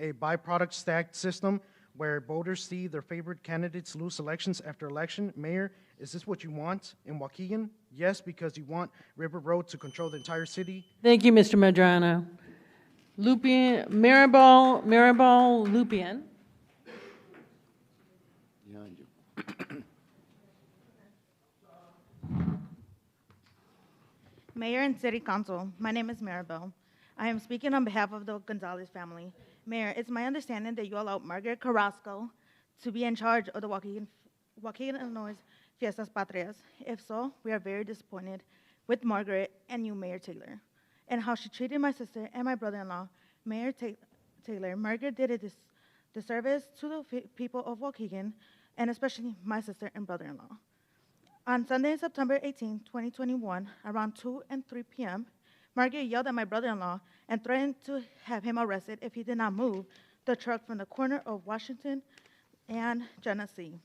a byproduct stacked system where voters see their favorite candidates lose elections after election. Mayor, is this what you want in Waukegan? Yes, because you want River Road to control the entire city. Thank you, Mr. Medrano. Maribel Lupien. Behind you. Mayor and City Council, my name is Maribel. I am speaking on behalf of the Gonzalez family. Mayor, it's my understanding that you allowed Margaret Carrasco to be in charge of the Waukegan, Illinois Fiestas Patrias. If so, we are very disappointed with Margaret and you, Mayor Taylor, and how she treated my sister and my brother-in-law. Mayor Taylor, Margaret did a disservice to the people of Waukegan, and especially my sister and brother-in-law. On Sunday, September 18, 2021, around 2 and 3 p.m., Margaret yelled at my brother-in-law and threatened to have him arrested if he did not move the truck from the corner of Washington and Genesee.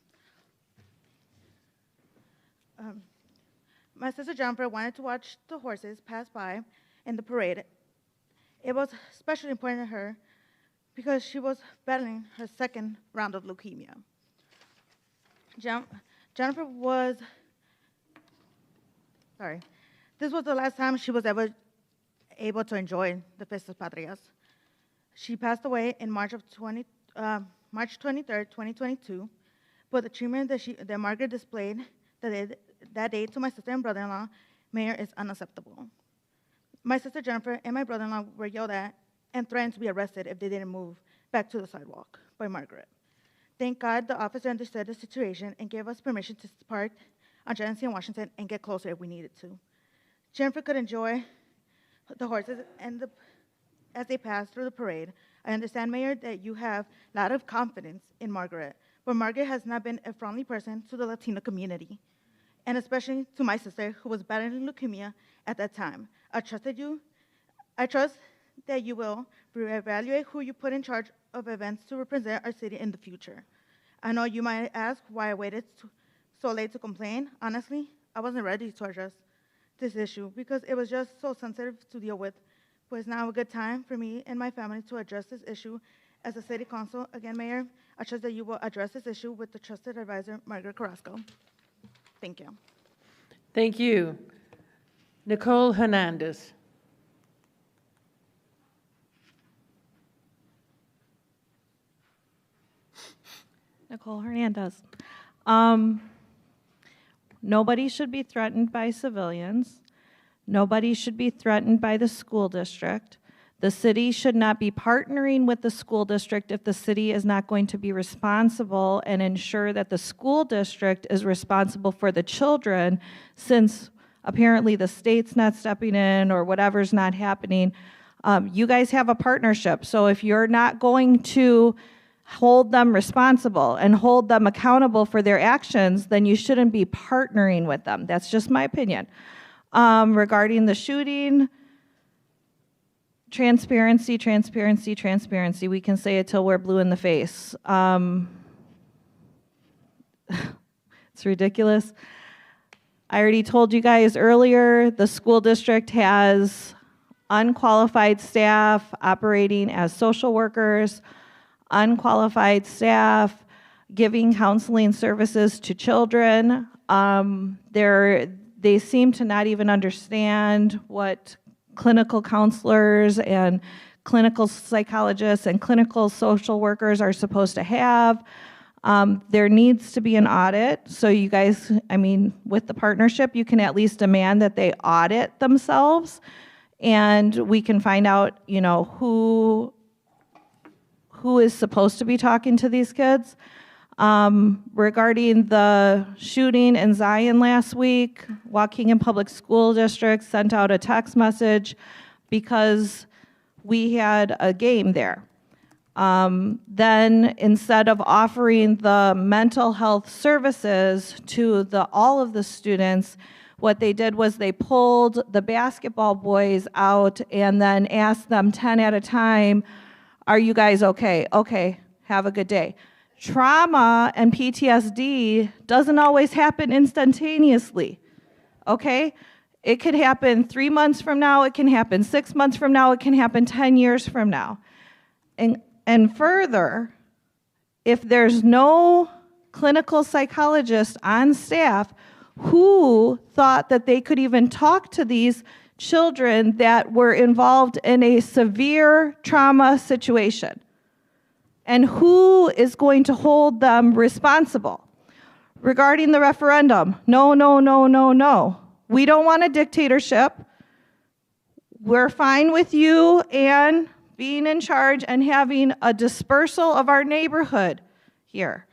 My sister Jennifer wanted to watch the horses pass by in the parade. It was especially important to her because she was battling her second round of leukemia. Jennifer was, this was the last time she was ever able to enjoy the Fiestas Patrias. She passed away in March 23rd, 2022, but the treatment that Margaret displayed that day to my sister and brother-in-law, Mayor, is unacceptable. My sister Jennifer and my brother-in-law were yelled at and threatened to be arrested if they didn't move back to the sidewalk by Margaret. Thank God the officer understood the situation and gave us permission to park on Genesee and Washington and get closer if we needed to. Jennifer could enjoy the horses as they passed through the parade. I understand, Mayor, that you have a lot of confidence in Margaret, but Margaret has not been a friendly person to the Latino community, and especially to my sister, who was battling leukemia at that time. I trusted you. I trust that you will reevaluate who you put in charge of events to represent our city in the future. I know you might ask why I waited so late to complain. Honestly, I wasn't ready to address this issue because it was just so sensitive to deal with. But it's now a good time for me and my family to address this issue as a city council. Again, Mayor, I trust that you will address this issue with the trusted advisor, Margaret Carrasco. Thank you. Thank you. Nicole Hernandez. Nicole Hernandez. Nobody should be threatened by civilians. Nobody should be threatened by the school district. The city should not be partnering with the school district if the city is not going to be responsible and ensure that the school district is responsible for the children, since apparently the state's not stepping in or whatever's not happening. You guys have a partnership, so if you're not going to hold them responsible and hold them accountable for their actions, then you shouldn't be partnering with them. That's just my opinion. Regarding the shooting, transparency, transparency, transparency. We can say it till we're blue in the face. It's ridiculous. I already told you guys earlier, the school district has unqualified staff operating as social workers, unqualified staff giving counseling services to children. They seem to not even understand what clinical counselors and clinical psychologists and clinical social workers are supposed to have. There needs to be an audit. So you guys, I mean, with the partnership, you can at least demand that they audit themselves, and we can find out, you know, who is supposed to be talking to these kids. Regarding the shooting in Zion last week, Waukegan Public School District sent out a text message because we had a game there. Then instead of offering the mental health services to all of the students, what they did was they pulled the basketball boys out and then asked them 10 at a time, "Are you guys okay? Okay, have a good day." Trauma and PTSD doesn't always happen instantaneously, okay? It could happen 3 months from now, it can happen 6 months from now, it can happen 10 years from now. And further, if there's no clinical psychologist on staff, who thought that they could even talk to these children that were involved in a severe trauma situation? And who is going to hold them responsible? Regarding the referendum, no, no, no, no, no. We don't want a dictatorship. We're fine with you and being in charge and having a dispersal of our neighborhood here.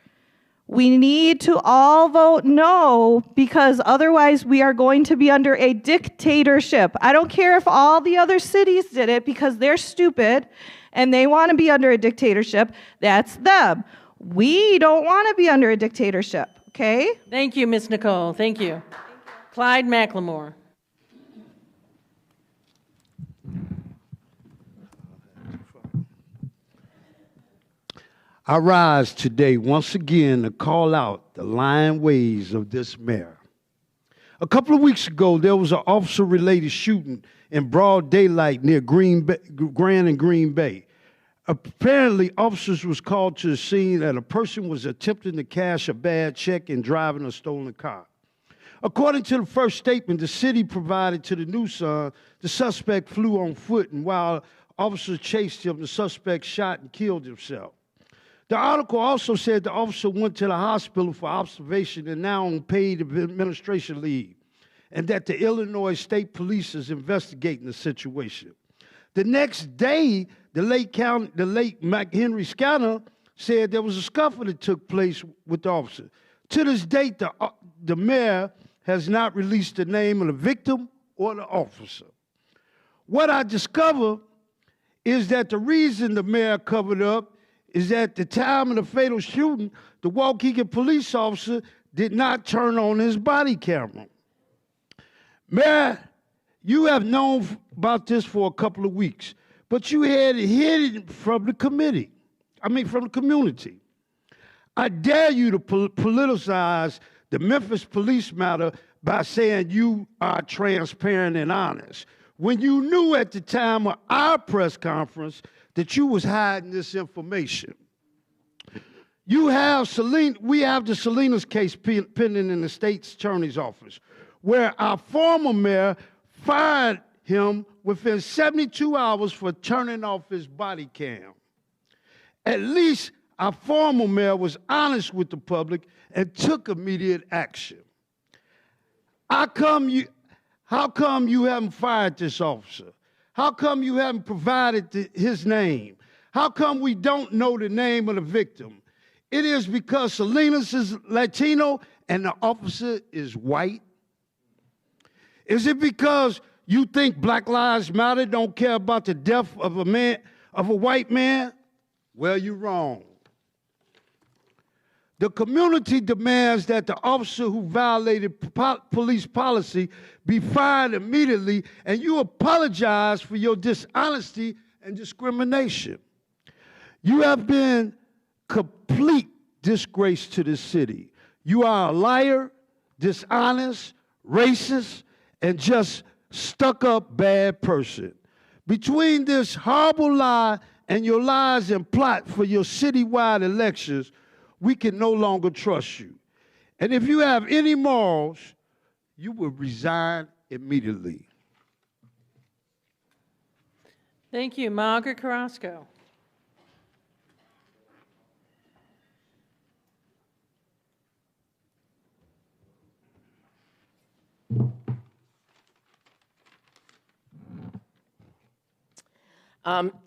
We need to all vote no, because otherwise we are going to be under a dictatorship. I don't care if all the other cities did it because they're stupid and they want to be under a dictatorship. That's them. We don't want to be under a dictatorship, okay? Thank you, Ms. Nicole. Thank you. Clyde McLemore. I rise today once again to call out the lying ways of this mayor. A couple of weeks ago, there was an officer-related shooting in broad daylight near Grand and Green Bay. Apparently, officers was called to the scene that a person was attempting to cash a bad check and driving a stolen car. According to the first statement the city provided to the News Sun, the suspect flew on foot, and while officers chased him, the suspect shot and killed himself. The article also said the officer went to the hospital for observation and now on paid administration leave, and that the Illinois State Police is investigating the situation. The next day, the late McHenry Scanner said there was a scuffle that took place with the officer. To this date, the mayor has not released the name of the victim or the officer. What I discovered is that the reason the mayor covered up is that at the time of the fatal shooting, the Waukegan police officer did not turn on his body camera. Mayor, you have known about this for a couple of weeks, but you had it hidden from the community. I dare you to politicize the Memphis police matter by saying you are transparent and honest, when you knew at the time of our press conference that you was hiding this information. We have the Salinas case pending in the state's attorney's office, where our former mayor fired him within 72 hours for turning off his body cam. At least our former mayor was honest with the public and took immediate action. How come you haven't fired this officer? How come you haven't provided his name? How come we don't know the name of the victim? It is because Salinas is Latino and the officer is white? Is it because you think Black Lives Matter don't care about the death of a white man? Well, you're wrong. The community demands that the officer who violated police policy be fired immediately, and you apologize for your dishonesty and discrimination. You have been complete disgrace to this city. You are a liar, dishonest, racist, and just stuck-up bad person. Between this horrible lie and your lies and plot for your citywide elections, we can no longer trust you. And if you have any morals, you will resign immediately. Thank you. Margaret Carrasco.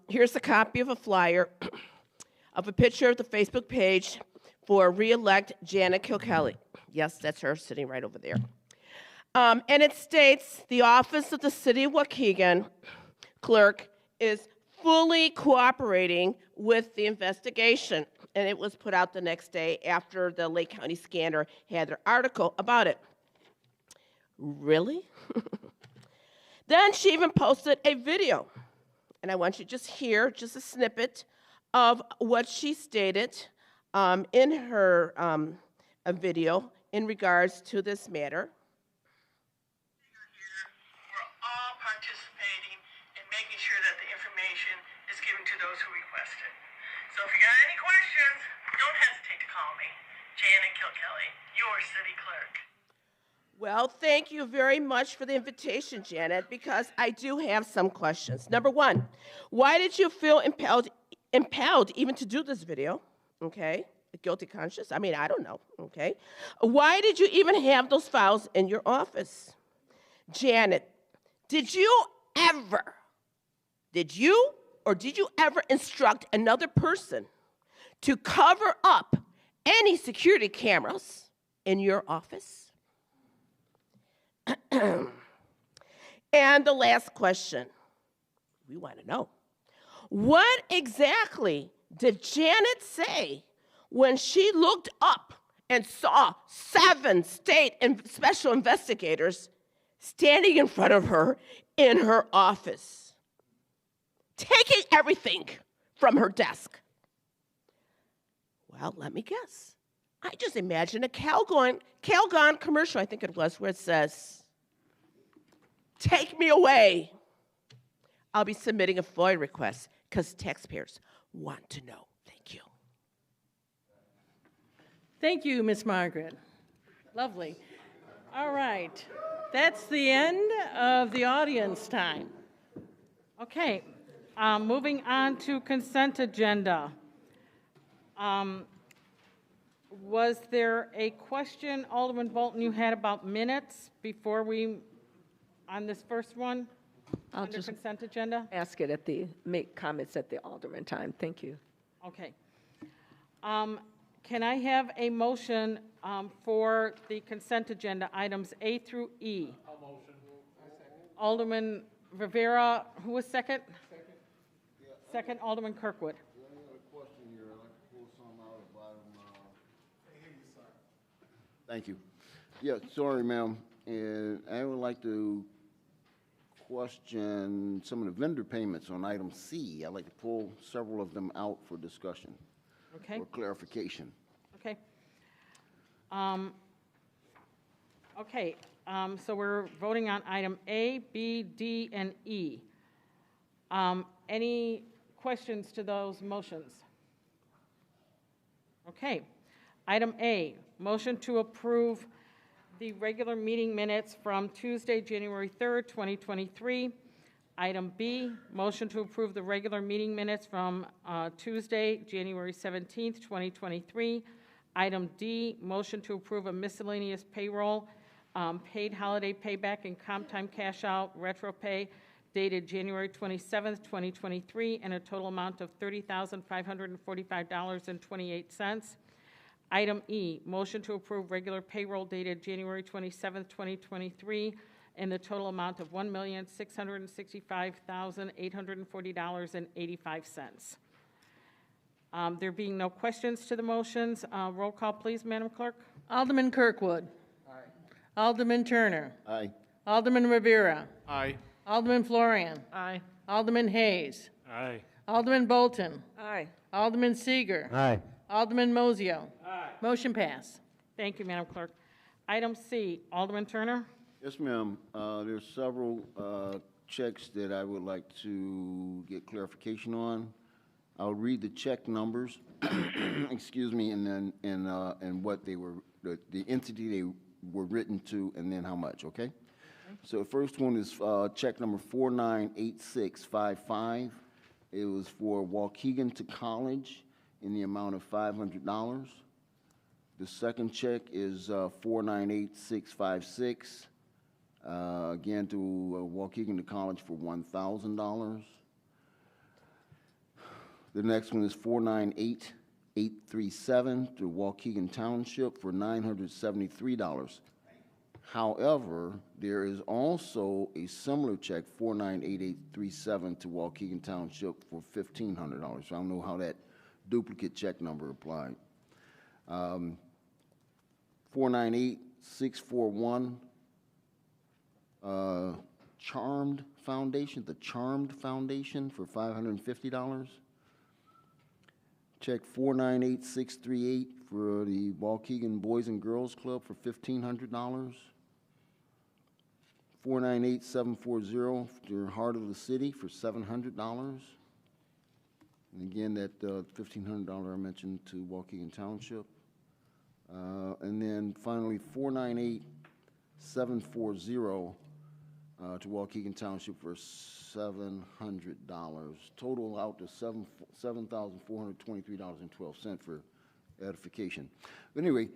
Here's a copy of a flyer of a picture of the Facebook page for re-elect Janet Kilkelly. Yes, that's her sitting right over there. And it states, the office of the City of Waukegan clerk is fully cooperating with the investigation. And it was put out the next day after the Lake County Scanner had their article about it. Really? Then she even posted a video. And I want you to just hear just a snippet of what she stated in her a video in regards to this matter. We're all participating in making sure that the information is given to those who request it. So if you got any questions, don't hesitate to call me, Janet Kilkelly, your city clerk. Well, thank you very much for the invitation, Janet, because I do have some questions. Number one, why did you feel impelled even to do this video? Okay, a guilty conscience? I mean, I don't know, okay? Why did you even have those files in your office? Janet, did you ever instruct another person to cover up any security cameras in your office? And the last question, we want to know, what exactly did Janet say when she looked up and saw 7 state and special investigators standing in front of her in her office, taking everything from her desk? Well, let me guess. I just imagine a Calgon commercial, I think it was, where it says, "Take me away." I'll be submitting a FOIA request because taxpayers want to know. Thank you. Thank you, Miss Margaret. Lovely. All right. That's the end of the audience time. Okay, moving on to consent agenda. Was there a question, Alderman Bolton, you had about minutes before we, on this first one? I'll Under just consent agenda? ask it at the, make comments at the Alderman time. Thank you. Okay. Can I have a motion for the consent agenda, items A through E? I'll motion. Alderman Rivera, who was second? Second, Alderman Kirkwood. Thank you. Yeah, sorry, ma'am. And I would like to question some of the vendor payments on item C. I'd like to pull several of them out for discussion. Okay. Or clarification. Okay. So we're voting on item A, B, D, and E. Any questions to those motions? Okay. Item A, motion to approve the regular meeting minutes from Tuesday, January 3rd, 2023. Item B, motion to approve the regular meeting minutes from Tuesday, January 17th, 2023. Item D, motion to approve a miscellaneous payroll, paid holiday payback and comp time cash out, retro pay, dated January 27th, 2023, and a total amount of $30,545.28. Item E, motion to approve regular payroll dated January 27th, 2023, in the total amount of $1,665,840.85. There being no questions to the motions, roll call, please, Madam Clerk. Alderman Kirkwood. Aye. Alderman Turner. Aye. Alderman Rivera. Aye. Alderman Florian. Aye. Alderman Hayes. Aye. Alderman Bolton. Aye. Alderman Seeger. Aye. Alderman Mozio. Aye. Motion pass. Thank you, Madam Clerk. Item C, Alderman Turner. Yes, ma'am. There's several checks that I would like to get clarification on. I'll read the check numbers, excuse me, and then and what they were, the entity they were written to, and then how much. Okay. So the first one is check number 498655. It was for Waukegan to College in the amount of $500. The second check is 498656. Again, to Waukegan to College for $1,000. The next one is 498837 to Waukegan Township for $973. However, there is also a similar check, 498837 to Waukegan Township for $1,500. So I don't know how that duplicate check number applied. 498641. Charmed Foundation, the Charmed Foundation for $550. Check 498638 for the Waukegan Boys and Girls Club for $1,500. 498740 for Heart of the City for $700. And again, that $1,500 I mentioned to Waukegan Township. And then finally, 498740 to Waukegan Township for $700. Total out to $7,423.12 for edification. But anyway,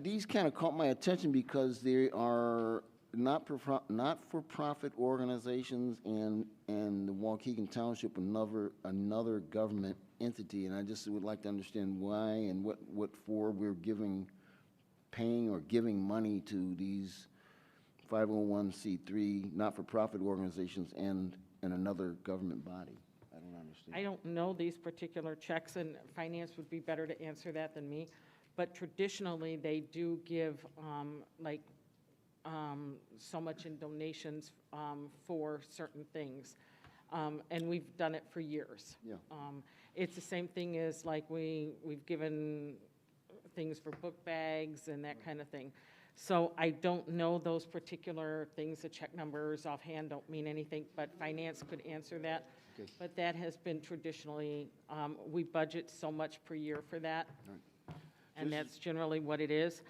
these kind of caught my attention because they are not-for-profit organizations and the Waukegan Township another government entity, and I just would like to understand why and what for we're paying or giving money to these 501c3 not-for-profit organizations and another government body. I don't understand. I don't know these particular checks, and finance would be better to answer that than me, but traditionally they do give so much in donations for certain things, and we've done it for years. Yeah. It's the same thing as like we've given things for book bags and that kind of thing. So I don't know those particular things. The check numbers offhand don't mean anything, but finance could answer that. Okay. But that has been traditionally, we budget so much per year for that, Right. and that's generally what it is.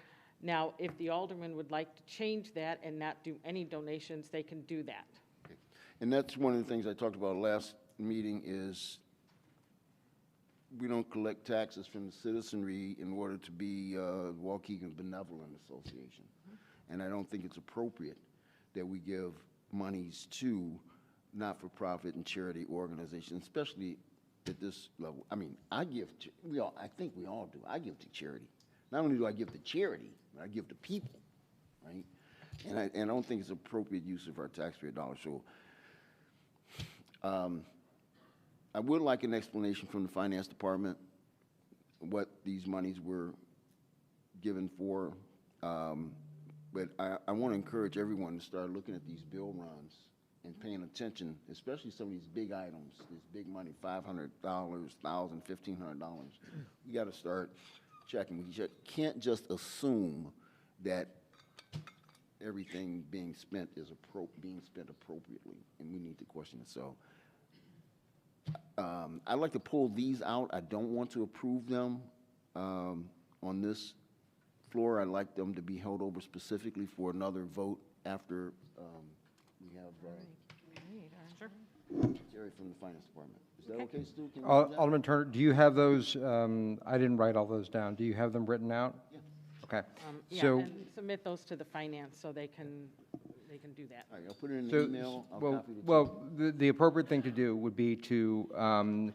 Now, if the alderman would like to change that and not do any donations, they can do that. Okay. And that's one of the things I talked about last meeting is we don't collect taxes from the citizenry in order to be Waukegan Benevolent Association. And I don't think it's appropriate that we give monies to not-for-profit and charity organizations, especially at this level. I mean, I think we all do. I give to charity. Not only do I give to charity, but I give to people, right? And I don't think it's appropriate use of our taxpayer dollars. So I would like an explanation from the finance department what these monies were given for. But I want to encourage everyone to start looking at these bill runs and paying attention, especially some of these big items, this big money, $500, $1,000, $1,500. We got to start checking. We can't just assume that everything being spent is being spent appropriately, and we need to question it. So I'd like to pull these out. I don't want to approve them on this floor. I'd like them to be held over specifically for another vote after we have Jerry from the finance department. Is that okay, Stu? Can we do that? Alderman Turner, do you have those? I didn't write all those down. Do you have them written out? Yeah. Okay. Yeah, So, and submit those to the finance so they can do that. All right, I'll put it in the email. I'll copy the well, the appropriate thing to do would be to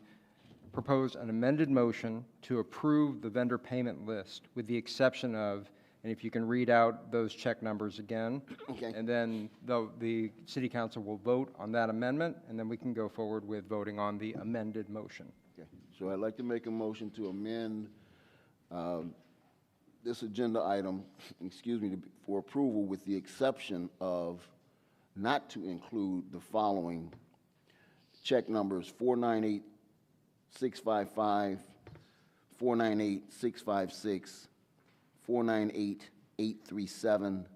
propose an amended motion to approve the vendor payment list with the exception of, and if you can read out those check numbers again. Okay. And then the city council will vote on that amendment, and then we can go forward with voting on the amended motion. Okay. So I'd like to make a motion to amend this agenda item, excuse me, for approval with the exception of not to include the following check numbers: 498-655, 498-656, 498-837,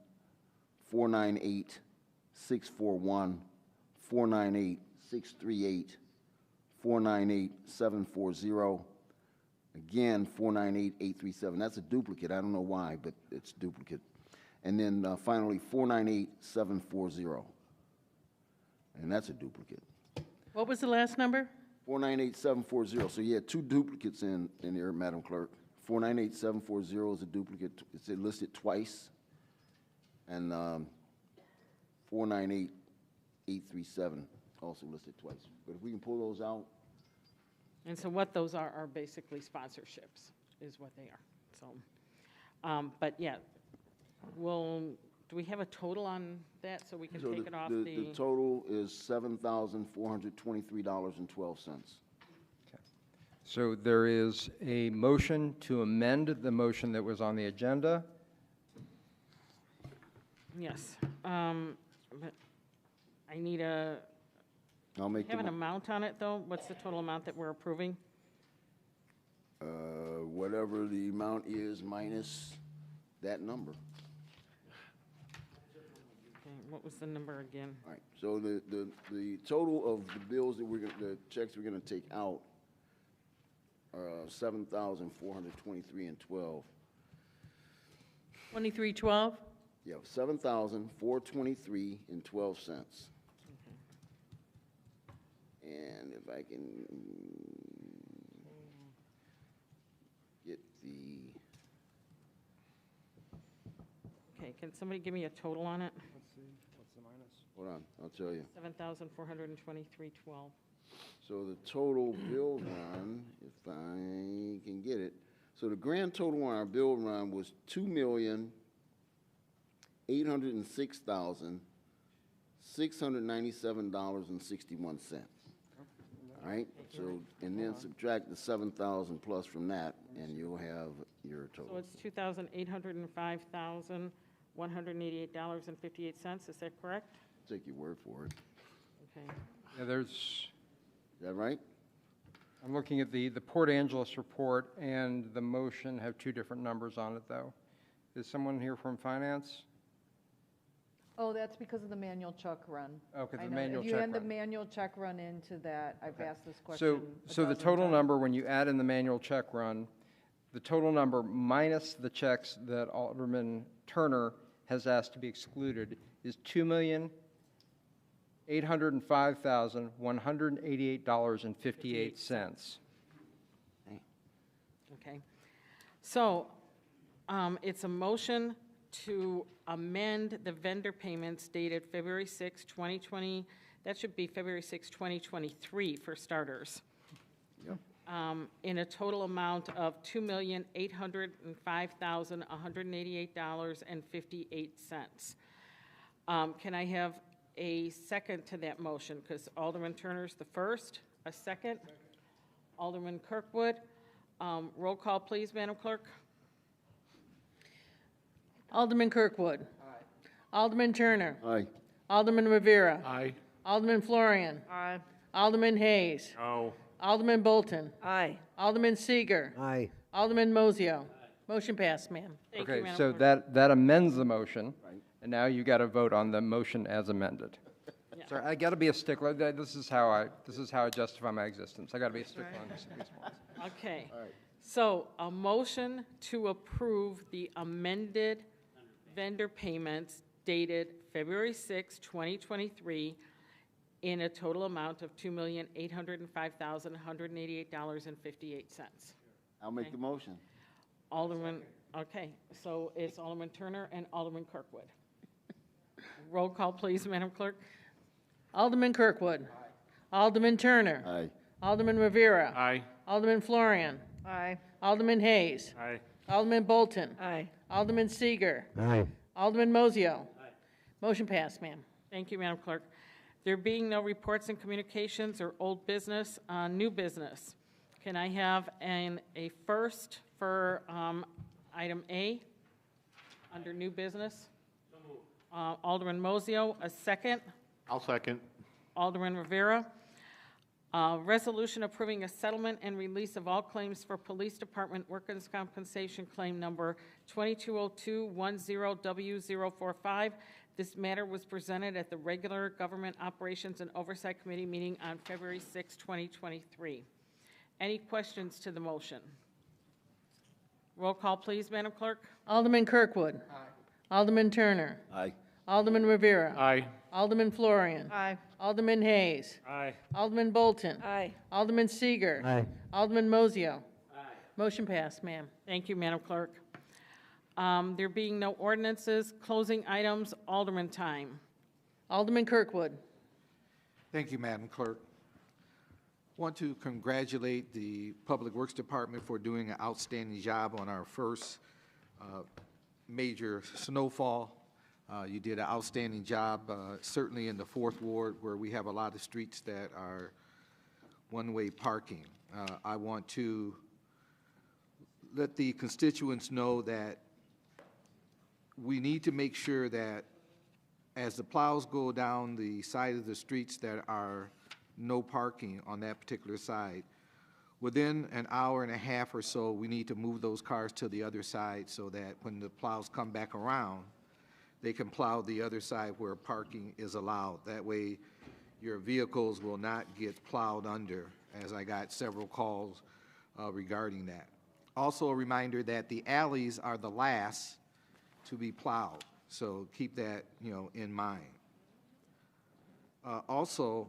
498-641, 498-638, 498-740. Again, 498-837. That's a duplicate. I don't know why, but it's duplicate. And then finally, 498-740. And that's a duplicate. What was the last number? 498-740. So you had two duplicates in there, Madam Clerk. 498-740 is a duplicate. It's listed twice. And 498-837 also listed twice. But if we can pull those out. And so what those are basically sponsorships, is what they are. So, but yeah, do we have a total on that so we can take it off the total is $7,423.12. So there is a motion to amend the motion that was on the agenda. Yes, but I need I'll make have an amount on it, though? What's the total amount that we're approving? Whatever the amount is minus that number. Okay, what was the number again? All right, so the total of the bills that the checks we're gonna take out are $7,423.12. 2312? Yeah, $7,423.12. And if I can get the... Okay, can somebody give me a total on it? Let's see, what's the minus? Hold on, I'll tell you. $7,423.12. So the total bill run, if I can get it, so the grand total on our bill run was $2,806,697.61. All right, so, and then subtract the 7,000 plus from that, and you'll have your total. So it's $2,805,188.58, is that correct? Take your word for it. Okay. Yeah, Is that right? I'm looking at the Port Angeles report, and the motion have two different numbers on it, though. Is someone here from finance? Oh, that's because of the manual check run. Okay, the I know. manual If you check add the run. manual check run into that, I've asked this question. So the total number, when you add in the manual check run, the total number minus the checks that Alderman Turner has asked to be excluded is $2,805,188.58. Damn. Okay. So it's a motion to amend the vendor payments dated February 6, 2020. That should be February 6, 2023 for starters. Yep. In a total amount of $2,805,188.58. Can I have a second to that motion? Because Alderman Turner's the first. A second? Alderman Kirkwood. Roll call, please, Madam Clerk. Alderman Kirkwood. Aye. Alderman Turner. Aye. Alderman Rivera. Aye. Alderman Florian. Aye. Alderman Hayes. No. Alderman Bolton. Aye. Alderman Seeger. Aye. Alderman Mozio. Motion passed, ma'am. Thank you, Okay, Madam so Clerk. that amends the motion, and now you got to vote on the motion as amended. So I got to be a stickler. This is how I justify my existence. I got to be a stickler on these points. Okay. So a motion to approve the amended vendor payments dated February 6, 2023 in a total amount of $2,805,188.58. I'll make the motion. Alderman, okay, so it's Alderman Turner and Alderman Kirkwood. Roll call, please, Madam Clerk. Alderman Kirkwood. Alderman Turner. Aye. Alderman Rivera. Aye. Alderman Florian. Aye. Alderman Hayes. Aye. Alderman Bolton. Aye. Alderman Seeger. Aye. Alderman Mozio. Motion passed, ma'am. Thank you, Madam Clerk. There being no reports and communications or old business, new business, can I have a first for item A under new business? Alderman Mozio, a second. I'll second. Alderman Rivera. Resolution approving a settlement and release of all claims for Police Department Workers' Compensation Claim Number 220210W045. This matter was presented at the regular Government Operations and Oversight Committee meeting on February 6, 2023. Any questions to the motion? Roll call, please, Madam Clerk. Alderman Kirkwood. Aye. Alderman Turner. Aye. Alderman Rivera. Aye. Alderman Florian. Aye. Alderman Hayes. Aye. Alderman Bolton. Aye. Alderman Seeger. Aye. Alderman Mozio. Motion passed, ma'am. Thank you, Madam Clerk. There being no ordinances, closing items, Alderman time. Alderman Kirkwood. Thank you, Madam Clerk. Want to congratulate the Public Works Department for doing an outstanding job on our first major snowfall. You did an outstanding job, certainly in the 4th Ward, where we have a lot of streets that are one-way parking. I want to let the constituents know that we need to make sure that as the plows go down the side of the streets that are no parking on that particular side, within an hour and a half or so, we need to move those cars to the other side so that when the plows come back around, they can plow the other side where parking is allowed. That way, your vehicles will not get plowed under, as I got several calls regarding that. Also, a reminder that the alleys are the last to be plowed, so keep that, in mind. Also,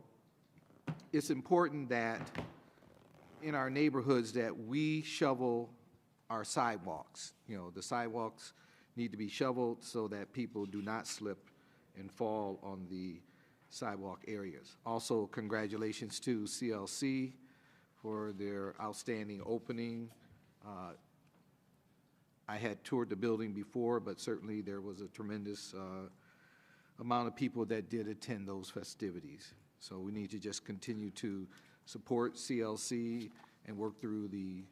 it's important that in our neighborhoods that we shovel our sidewalks. The sidewalks need to be shoveled so that people do not slip and fall on the sidewalk areas. Also, congratulations to CLC for their outstanding opening. I had toured the building before, but certainly there was a tremendous amount of people that did attend those festivities. So we need to just continue to support CLC and work through the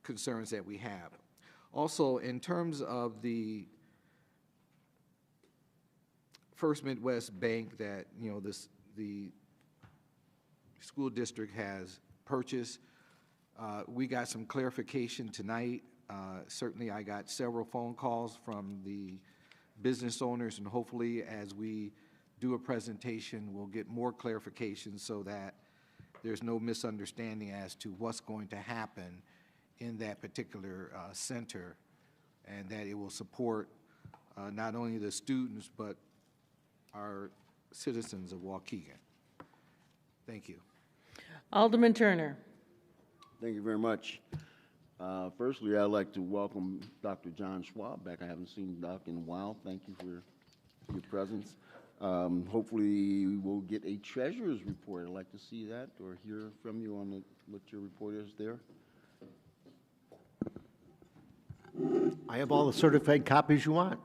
concerns that we have. Also, in terms of the First Midwest Bank that, the school district has purchased, we got some clarification tonight. Certainly, I got several phone calls from the business owners, and hopefully, as we do a presentation, we'll get more clarification so that there's no misunderstanding as to what's going to happen in that particular center, and that it will support not only the students, but our citizens of Waukegan. Thank you. Alderman Turner. Thank you very much. Firstly, I'd like to welcome Dr. John Schwab back. I haven't seen Doc in a while. Thank you for your presence. Hopefully, we'll get a treasurer's report. I'd like to see that or hear from you on what your report is there. I have all the certified copies you want.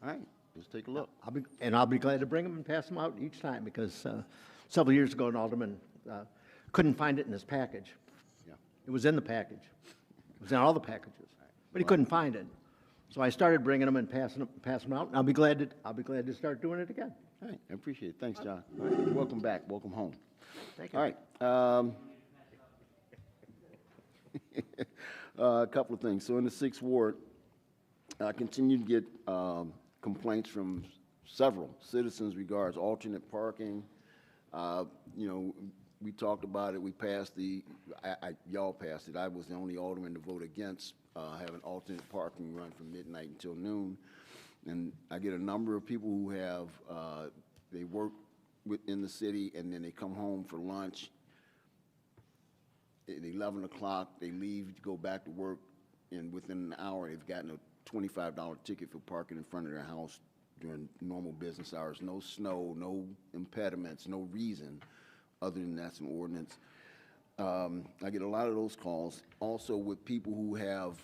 All right, let's take a look. I'll be glad to bring them and pass them out each time, because several years ago, an alderman couldn't find it in his package. Yeah. It was in the package. It was in all the packages, but he couldn't find it. So I started bringing them and passing them out, and I'll be glad to start doing it again. All right, I appreciate it. Thanks, John. All right, welcome back. Welcome home. Thank you. All right. A couple of things. So in the 6th Ward, I continue to get complaints from several citizens regards alternate parking. You know, we talked about it. We passed y'all passed it. I was the only alderman to vote against having alternate parking run from midnight until noon. And I get a number of people who have, they work within the city and then they come home for lunch. At 11 o'clock, they leave to go back to work, and within an hour, they've gotten a $25 ticket for parking in front of their house during normal business hours. No snow, no impediments, no reason other than that's an ordinance. I get a lot of those calls. Also with people who have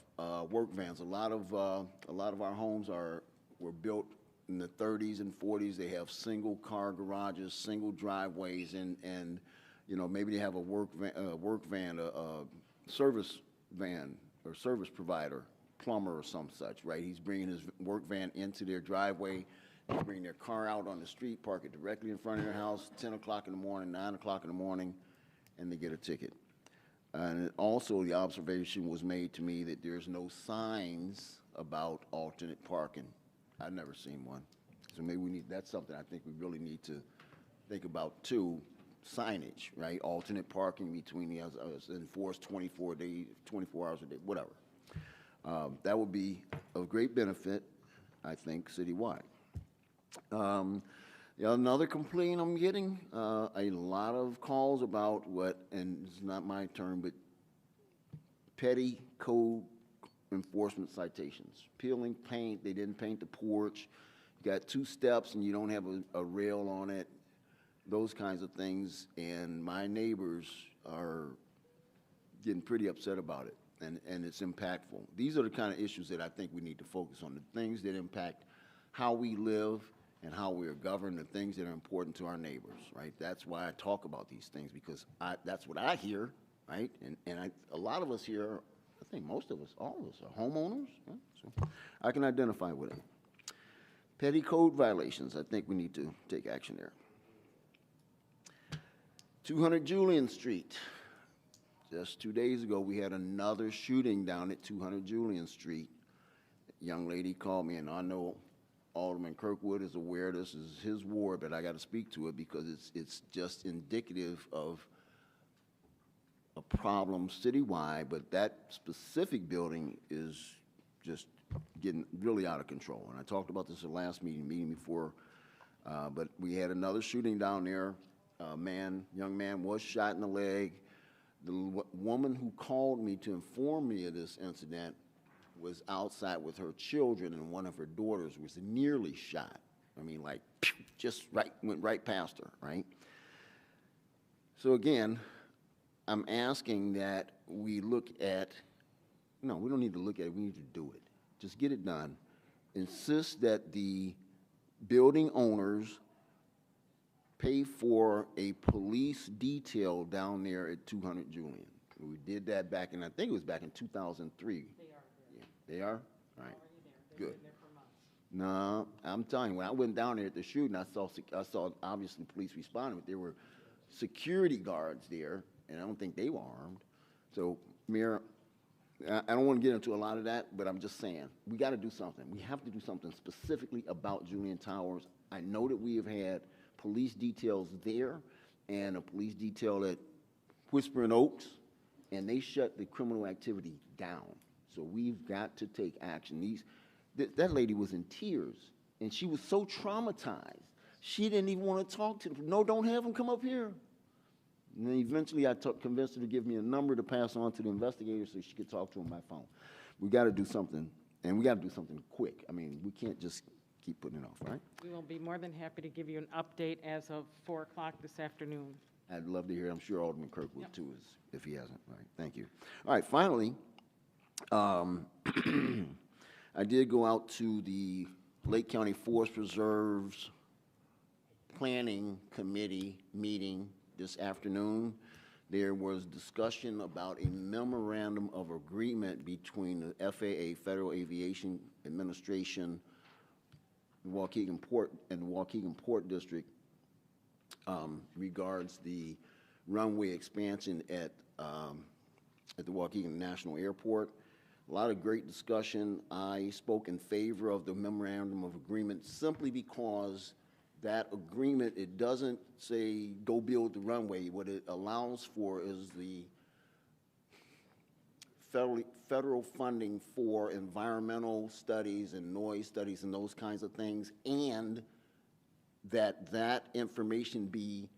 work vans. A lot of our homes were built in the 30s and 40s. They have single car garages, single driveways, and you know, maybe they have a work van, a service van or service provider, plumber or some such, right? He's bringing his work van into their driveway. They bring their car out on the street, park it directly in front of their house, 10 o'clock in the morning, 9 o'clock in the morning, and they get a ticket. And also the observation was made to me that there's no signs about alternate parking. I've never seen one. So maybe that's something I think we really need to think about too. Signage, right? Alternate parking between the enforced 24 hours a day, whatever. That would be of great benefit, I think, citywide. Another complaint I'm getting, a lot of calls about and it's not my term, but petty code enforcement citations. Peeling paint, they didn't paint the porch, you got 2 steps and you don't have a rail on it, those kinds of things, and my neighbors are getting pretty upset about it, and it's impactful. These are the kind of issues that I think we need to focus on, the things that impact how we live and how we are governed, the things that are important to our neighbors, right? That's why I talk about these things, because that's what I hear, right? And a lot of us here, I think most of us, all of us, are homeowners, right? So I can identify with it. Petty code violations, I think we need to take action there. 200 Julian Street. Just 2 days ago, we had another shooting down at 200 Julian Street. A young lady called me, and I know Alderman Kirkwood is aware this is his ward, but I got to speak to it because it's just indicative of a problem citywide, but that specific building is just getting really out of control. And I talked about this at the last meeting before, but we had another shooting down there. Young man was shot in the leg. The woman who called me to inform me of this incident was outside with her children, and one of her daughters was nearly shot. I mean, like, just went right past her, right? So again, I'm asking that we look at, no, we don't need to look at it, we need to do it. Just get it done. Insist that the building owners pay for a police detail down there at 200 Julian. We did that back in, I think it was back in 2003. They are. Yeah, they are? All right. Good. No, I'm telling you, when I went down there at the shooting, I saw obviously police responding, but there were security guards there, and I don't think they were armed. So, Mayor, I don't want to get into a lot of that, but I'm just saying, we got to do something. We have to do something specifically about Julian Towers. I know that we have had police details there and a police detail at Whispering Oaks, and they shut the criminal activity down. So we've got to take action. That lady was in tears, and she was so traumatized. She didn't even want to talk to them. No, don't have them come up here. And then eventually I convinced her to give me a number to pass on to the investigator so she could talk to him by phone. We got to do something, and we got to do something quick. I mean, we can't just keep putting it off, right? We will be more than happy to give you an update as of 4 o'clock this afternoon. I'd love to hear it. I'm sure Alderman Kirk would too, if he hasn't. All right, thank you. All right, finally, I did go out to the Lake County Forest Reserves Planning Committee meeting this afternoon. There was discussion about a memorandum of agreement between the FAA, Federal Aviation Administration, Waukegan Port, and the Waukegan Port District regards the runway expansion at the Waukegan National Airport. A lot of great discussion. I spoke in favor of the memorandum of agreement simply because that agreement, it doesn't say go build the runway. What it allows for is the federal funding for environmental studies and noise studies and those kinds of things, and that information be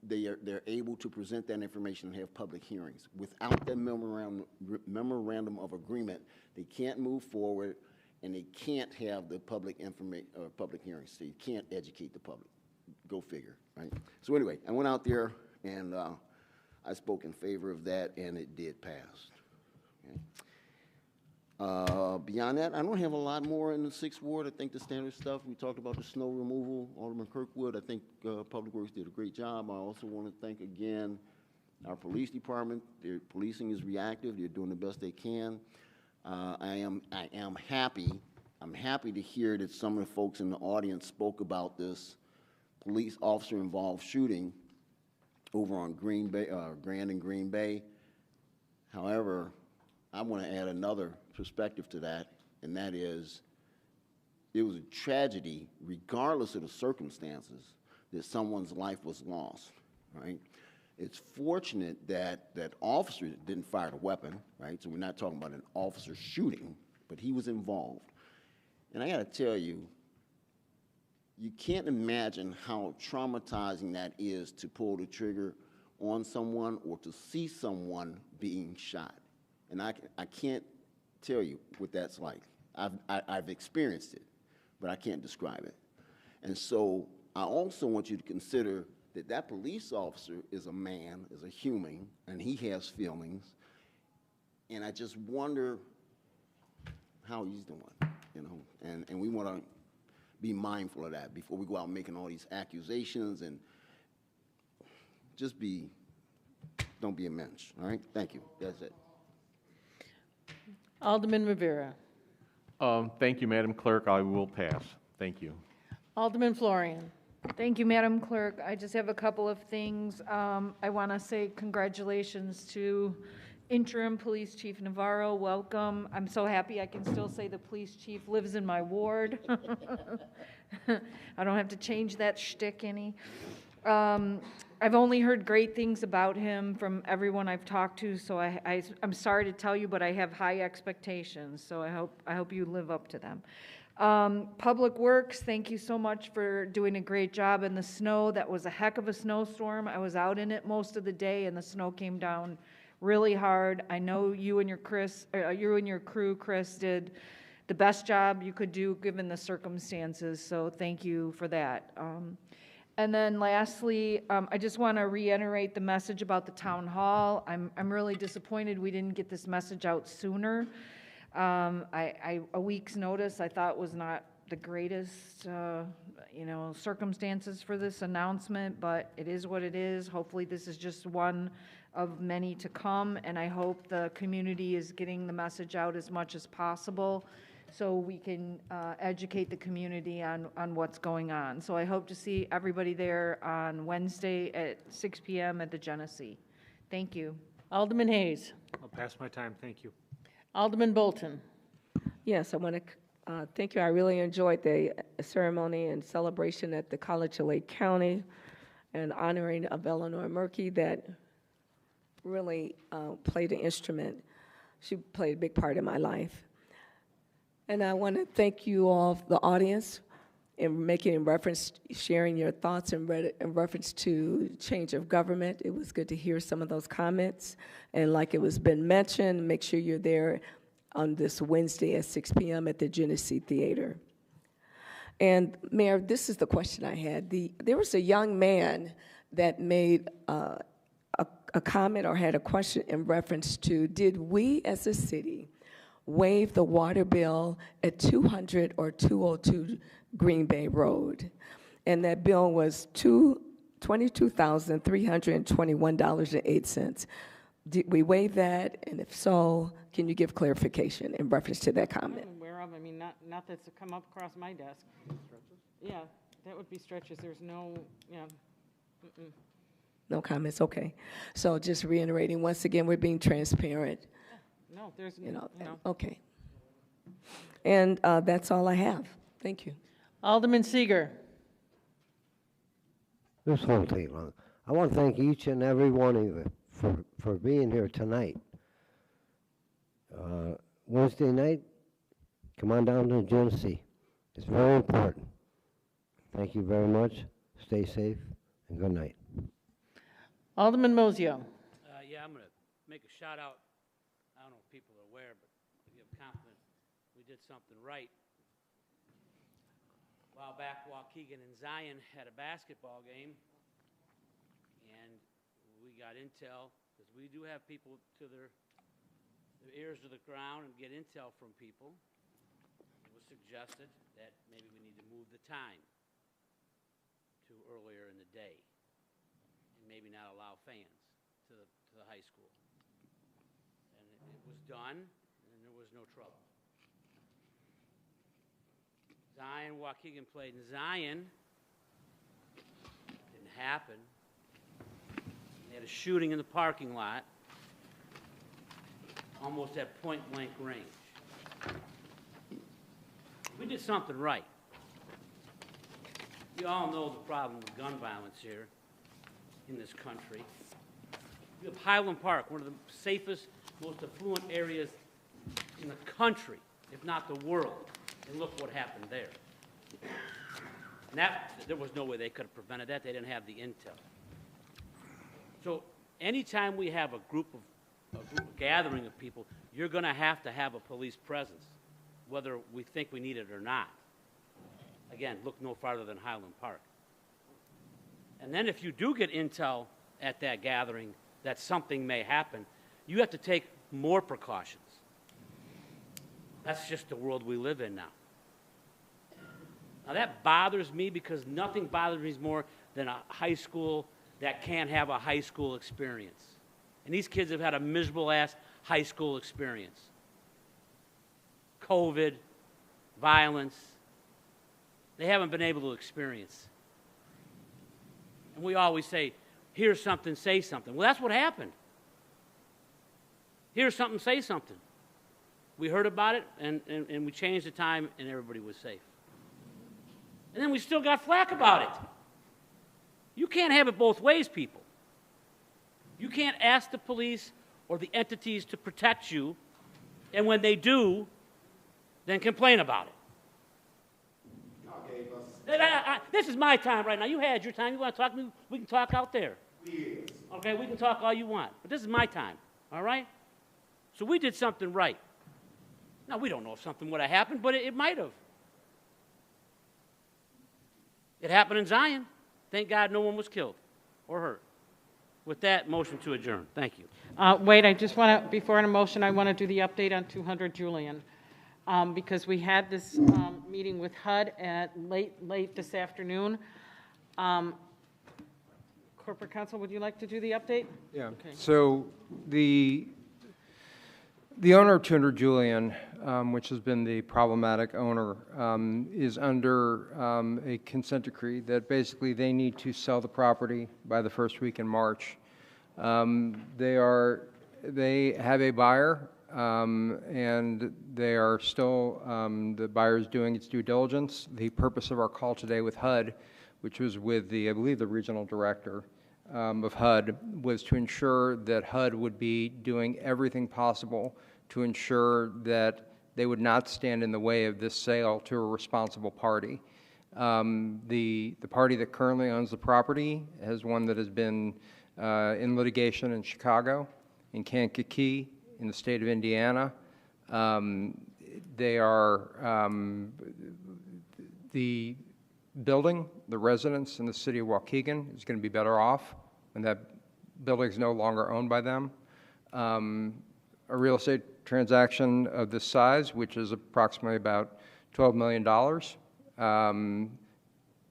they're able to present that information and have public hearings. Without that memorandum of agreement, they can't move forward, and they can't have the public hearings. So you can't educate the public. Go figure, right? So anyway, I went out there and I spoke in favor of that, and it did pass. Okay. Beyond that, I don't have a lot more in the 6th Ward. I think the standard stuff, we talked about the snow removal, Alderman Kirkwood. I think Public Works did a great job. I also want to thank again our police department. Their policing is reactive. They're doing the best they can. I am happy. I'm happy to hear that some of the folks in the audience spoke about this police officer involved shooting over on Grand and Green Bay. However, I want to add another perspective to that, and that is it was a tragedy, regardless of the circumstances, that someone's life was lost, right? It's fortunate that that officer didn't fire the weapon, right? So we're not talking about an officer shooting, but he was involved. And I got to tell you, you can't imagine how traumatizing that is to pull the trigger on someone or to see someone being shot. And I can't tell you what that's like. I've experienced it, but I can't describe it. And so I also want you to consider that that police officer is a man, is a human, and he has feelings. And I just wonder how he's doing, you know. And we want to be mindful of that before we go out making all these accusations, and just don't be a mensch, all right? Thank you. That's it. Alderman Rivera. Thank you, Madam Clerk. I will pass. Thank you. Alderman Florian. Thank you, Madam Clerk. I just have a couple of things. I want to say congratulations to Interim Police Chief Navarro. Welcome. I'm so happy I can still say the police chief lives in my ward. I don't have to change that shtick any. I've only heard great things about him from everyone I've talked to, so I'm sorry to tell you, but I have high expectations, so I hope you live up to them. Public Works, thank you so much for doing a great job in the snow. That was a heck of a snowstorm. I was out in it most of the day, and the snow came down really hard. I know you and your crew, Chris, did the best job you could do given the circumstances, so thank you for that. And then lastly, I just want to reiterate the message about the town hall. I'm really disappointed we didn't get this message out sooner. A week's notice I thought was not the greatest, circumstances for this announcement, but it is what it is. Hopefully this is just one of many to come, and I hope the community is getting the message out as much as possible so we can educate the community on what's going on. So I hope to see everybody there on Wednesday at 6 p.m. at the Genesee. Thank you. Alderman Hayes. I'll pass my time. Thank you. Alderman Bolton. Yes, I want to thank you. I really enjoyed the ceremony and celebration at the College of Lake County and honoring of Eleanor Murky that really played an instrument. She played a big part in my life. And I want to thank you all, the audience, in making in reference, sharing your thoughts in reference to change of government. It was good to hear some of those comments. And like it was been mentioned, make sure you're there on this Wednesday at 6 p.m. at the Genesee Theater. And Mayor, this is the question I had. There was a young man that made a comment or had a question in reference to, did we as a city waive the water bill at 200 or 202 Green Bay Road? And that bill was $22,321.08. Did we waive that? And if so, can you give clarification in reference to that comment? I'm aware of, I mean, not that's come up across my desk. Yeah, that would be stretches. There's no, yeah. Mm-mm. No comments, okay. So just reiterating, once again, we're being transparent. No, there's, Okay. And that's all I have. Thank you. Alderman Seeger. This won't take long. I want to thank each and every one of you for being here tonight. Wednesday night, come on down to Genesee. It's very important. Thank you very much. Stay safe, and good night. Alderman Mosio. Yeah, I'm going to make a shout out. I don't know if people are aware, but to give confidence, we did something right. A while back, Waukegan and Zion had a basketball game, and we got intel, because we do have people to their ears to the ground and get intel from people. It was suggested that maybe we need to move the time to earlier in the day, and maybe not allow fans to the high school. And it was done, and there was no trouble. Zion, Waukegan played in Zion. Didn't happen. They had a shooting in the parking lot, almost at point-blank range. We did something right. You all know the problem with gun violence here in this country. You have Highland Park, one of the safest, most affluent areas in the country, if not the world. And look what happened there. And there was no way they could have prevented that. They didn't have the intel. So anytime we have a gathering of people, you're going to have a police presence, whether we think we need it or not. Again, look no farther than Highland Park. And then if you do get intel at that gathering that something may happen, you have to take more precautions. That's just the world we live in now. Now that bothers me because nothing bothers me more than a high school that can't have a high school experience. And these kids have had a miserable-ass high school experience. COVID, violence, they haven't been able to experience. And we always say, hear something, say something. Well, that's what happened. Hear something, say something. We heard about it, and we changed the time, and everybody was safe. And then we still got flack about it. You can't have it both ways, people. You can't ask the police or the entities to protect you, and when they do, then complain about it. This is my time right now. You had your time. You want to talk to me? We can talk out there. Okay, we can talk all you want. But this is my time, all right? So we did something right. Now, we don't know if something would have happened, but it might have. It happened in Zion. Thank God no one was killed or hurt. With that, motion to adjourn. Thank you. Wait, I just want to, before a motion, I want to do the update on 200 Julian. Because we had this meeting with HUD at late this afternoon. Corporate Counsel, would you like to do the update? Yeah. Okay. So the owner of 200 Julian, which has been the problematic owner, is under a consent decree that basically they need to sell the property by the first week in March. They have a buyer. And they are still, the buyer is doing its due diligence. The purpose of our call today with HUD, which was with I believe the regional director of HUD, was to ensure that HUD would be doing everything possible to ensure that they would not stand in the way of this sale to a responsible party. The party that currently owns the property has one that has been in litigation in Chicago, in Kankakee, in the state of Indiana. They are the building, the residents in the city of Waukegan is going to be better off when that building is no longer owned by them. A real estate transaction of this size, which is approximately about $12 million,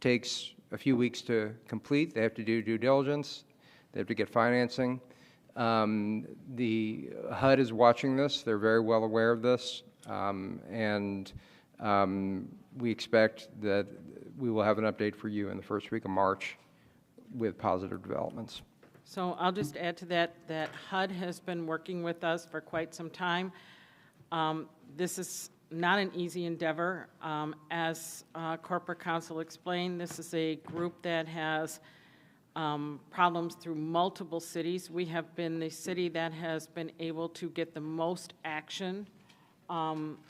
takes a few weeks to complete. They have to do due diligence. They have to get financing. The HUD is watching this. They're very well aware of this. And we expect that we will have an update for you in the first week of March with positive developments. So I'll just add to that, that HUD has been working with us for quite some time. This is not an easy endeavor. As corporate counsel explained, this is a group that has problems through multiple cities. We have been the city that has been able to get the most action.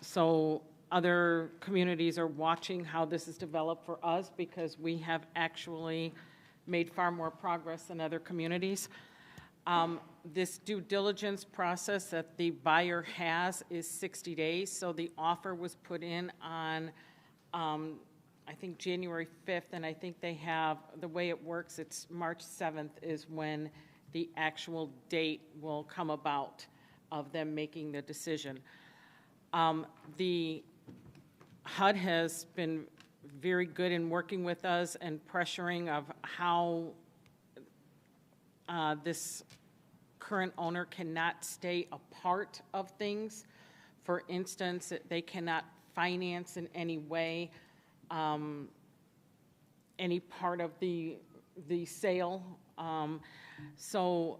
So other communities are watching how this is developed for us because we have actually made far more progress than other communities. This due diligence process that the buyer has is 60 days. So the offer was put in on, I think, January 5th, and I think they have, the way it works, it's March 7th is when the actual date will come about of them making the decision. The HUD has been very good in working with us and pressuring of how this current owner cannot stay a part of things. For instance, they cannot finance in any way any part of the sale. So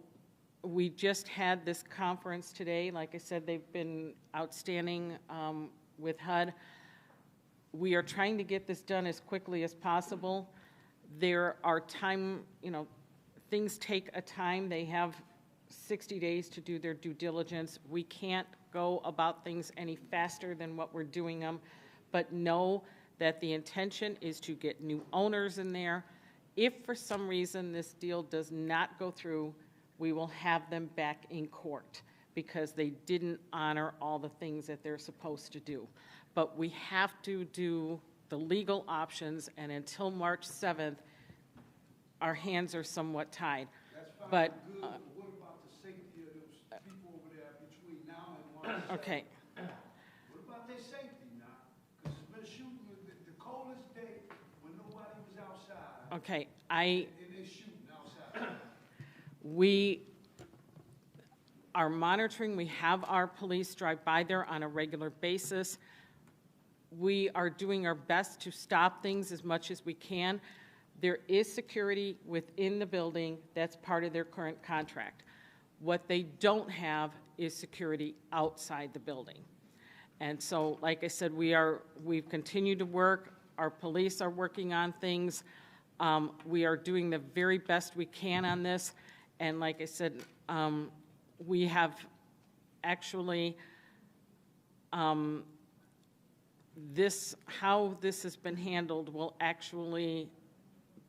we just had this conference today. Like I said, they've been outstanding with HUD. We are trying to get this done as quickly as possible. There are time, things take a time. They have 60 days to do their due diligence. We can't go about things any faster than what we're doing them, but know that the intention is to get new owners in there. If for some reason this deal does not go through, we will have them back in court because they didn't honor all the things that they're supposed to do. But we have to do the legal options, and until March 7th, our hands are somewhat tied. That's fine. But Good. But what about the safety of those people over there between now and March 7th? Okay. What about their safety now? Because it's been shooting the coldest day when nobody was outside. Okay, and they're shooting outside. We are monitoring. We have our police drive by there on a regular basis. We are doing our best to stop things as much as we can. There is security within the building. That's part of their current contract. What they don't have is security outside the building. And so, like I said, we've continued to work. Our police are working on things. We are doing the very best we can on this. And like I said, we have actually how this has been handled will actually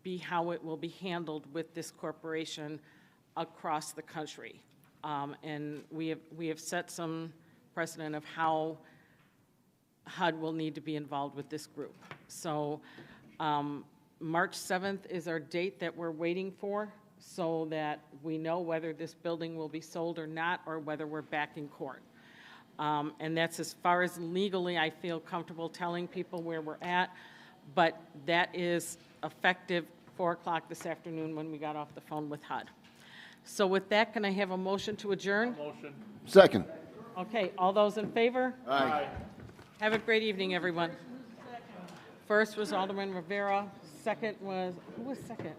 be how it will be handled with this corporation across the country. And we have set some precedent of how HUD will need to be involved with this group. So March 7th is our date that we're waiting for so that we know whether this building will be sold or not, or whether we're back in court. And that's as far as legally I feel comfortable telling people where we're at, but that is effective 4 o'clock this afternoon when we got off the phone with HUD. So with that, can I have a motion to adjourn? Motion. Second. Okay, all those in favor? Aye. Have a great evening, everyone. First was Alderman Rivera. Second was, who was second?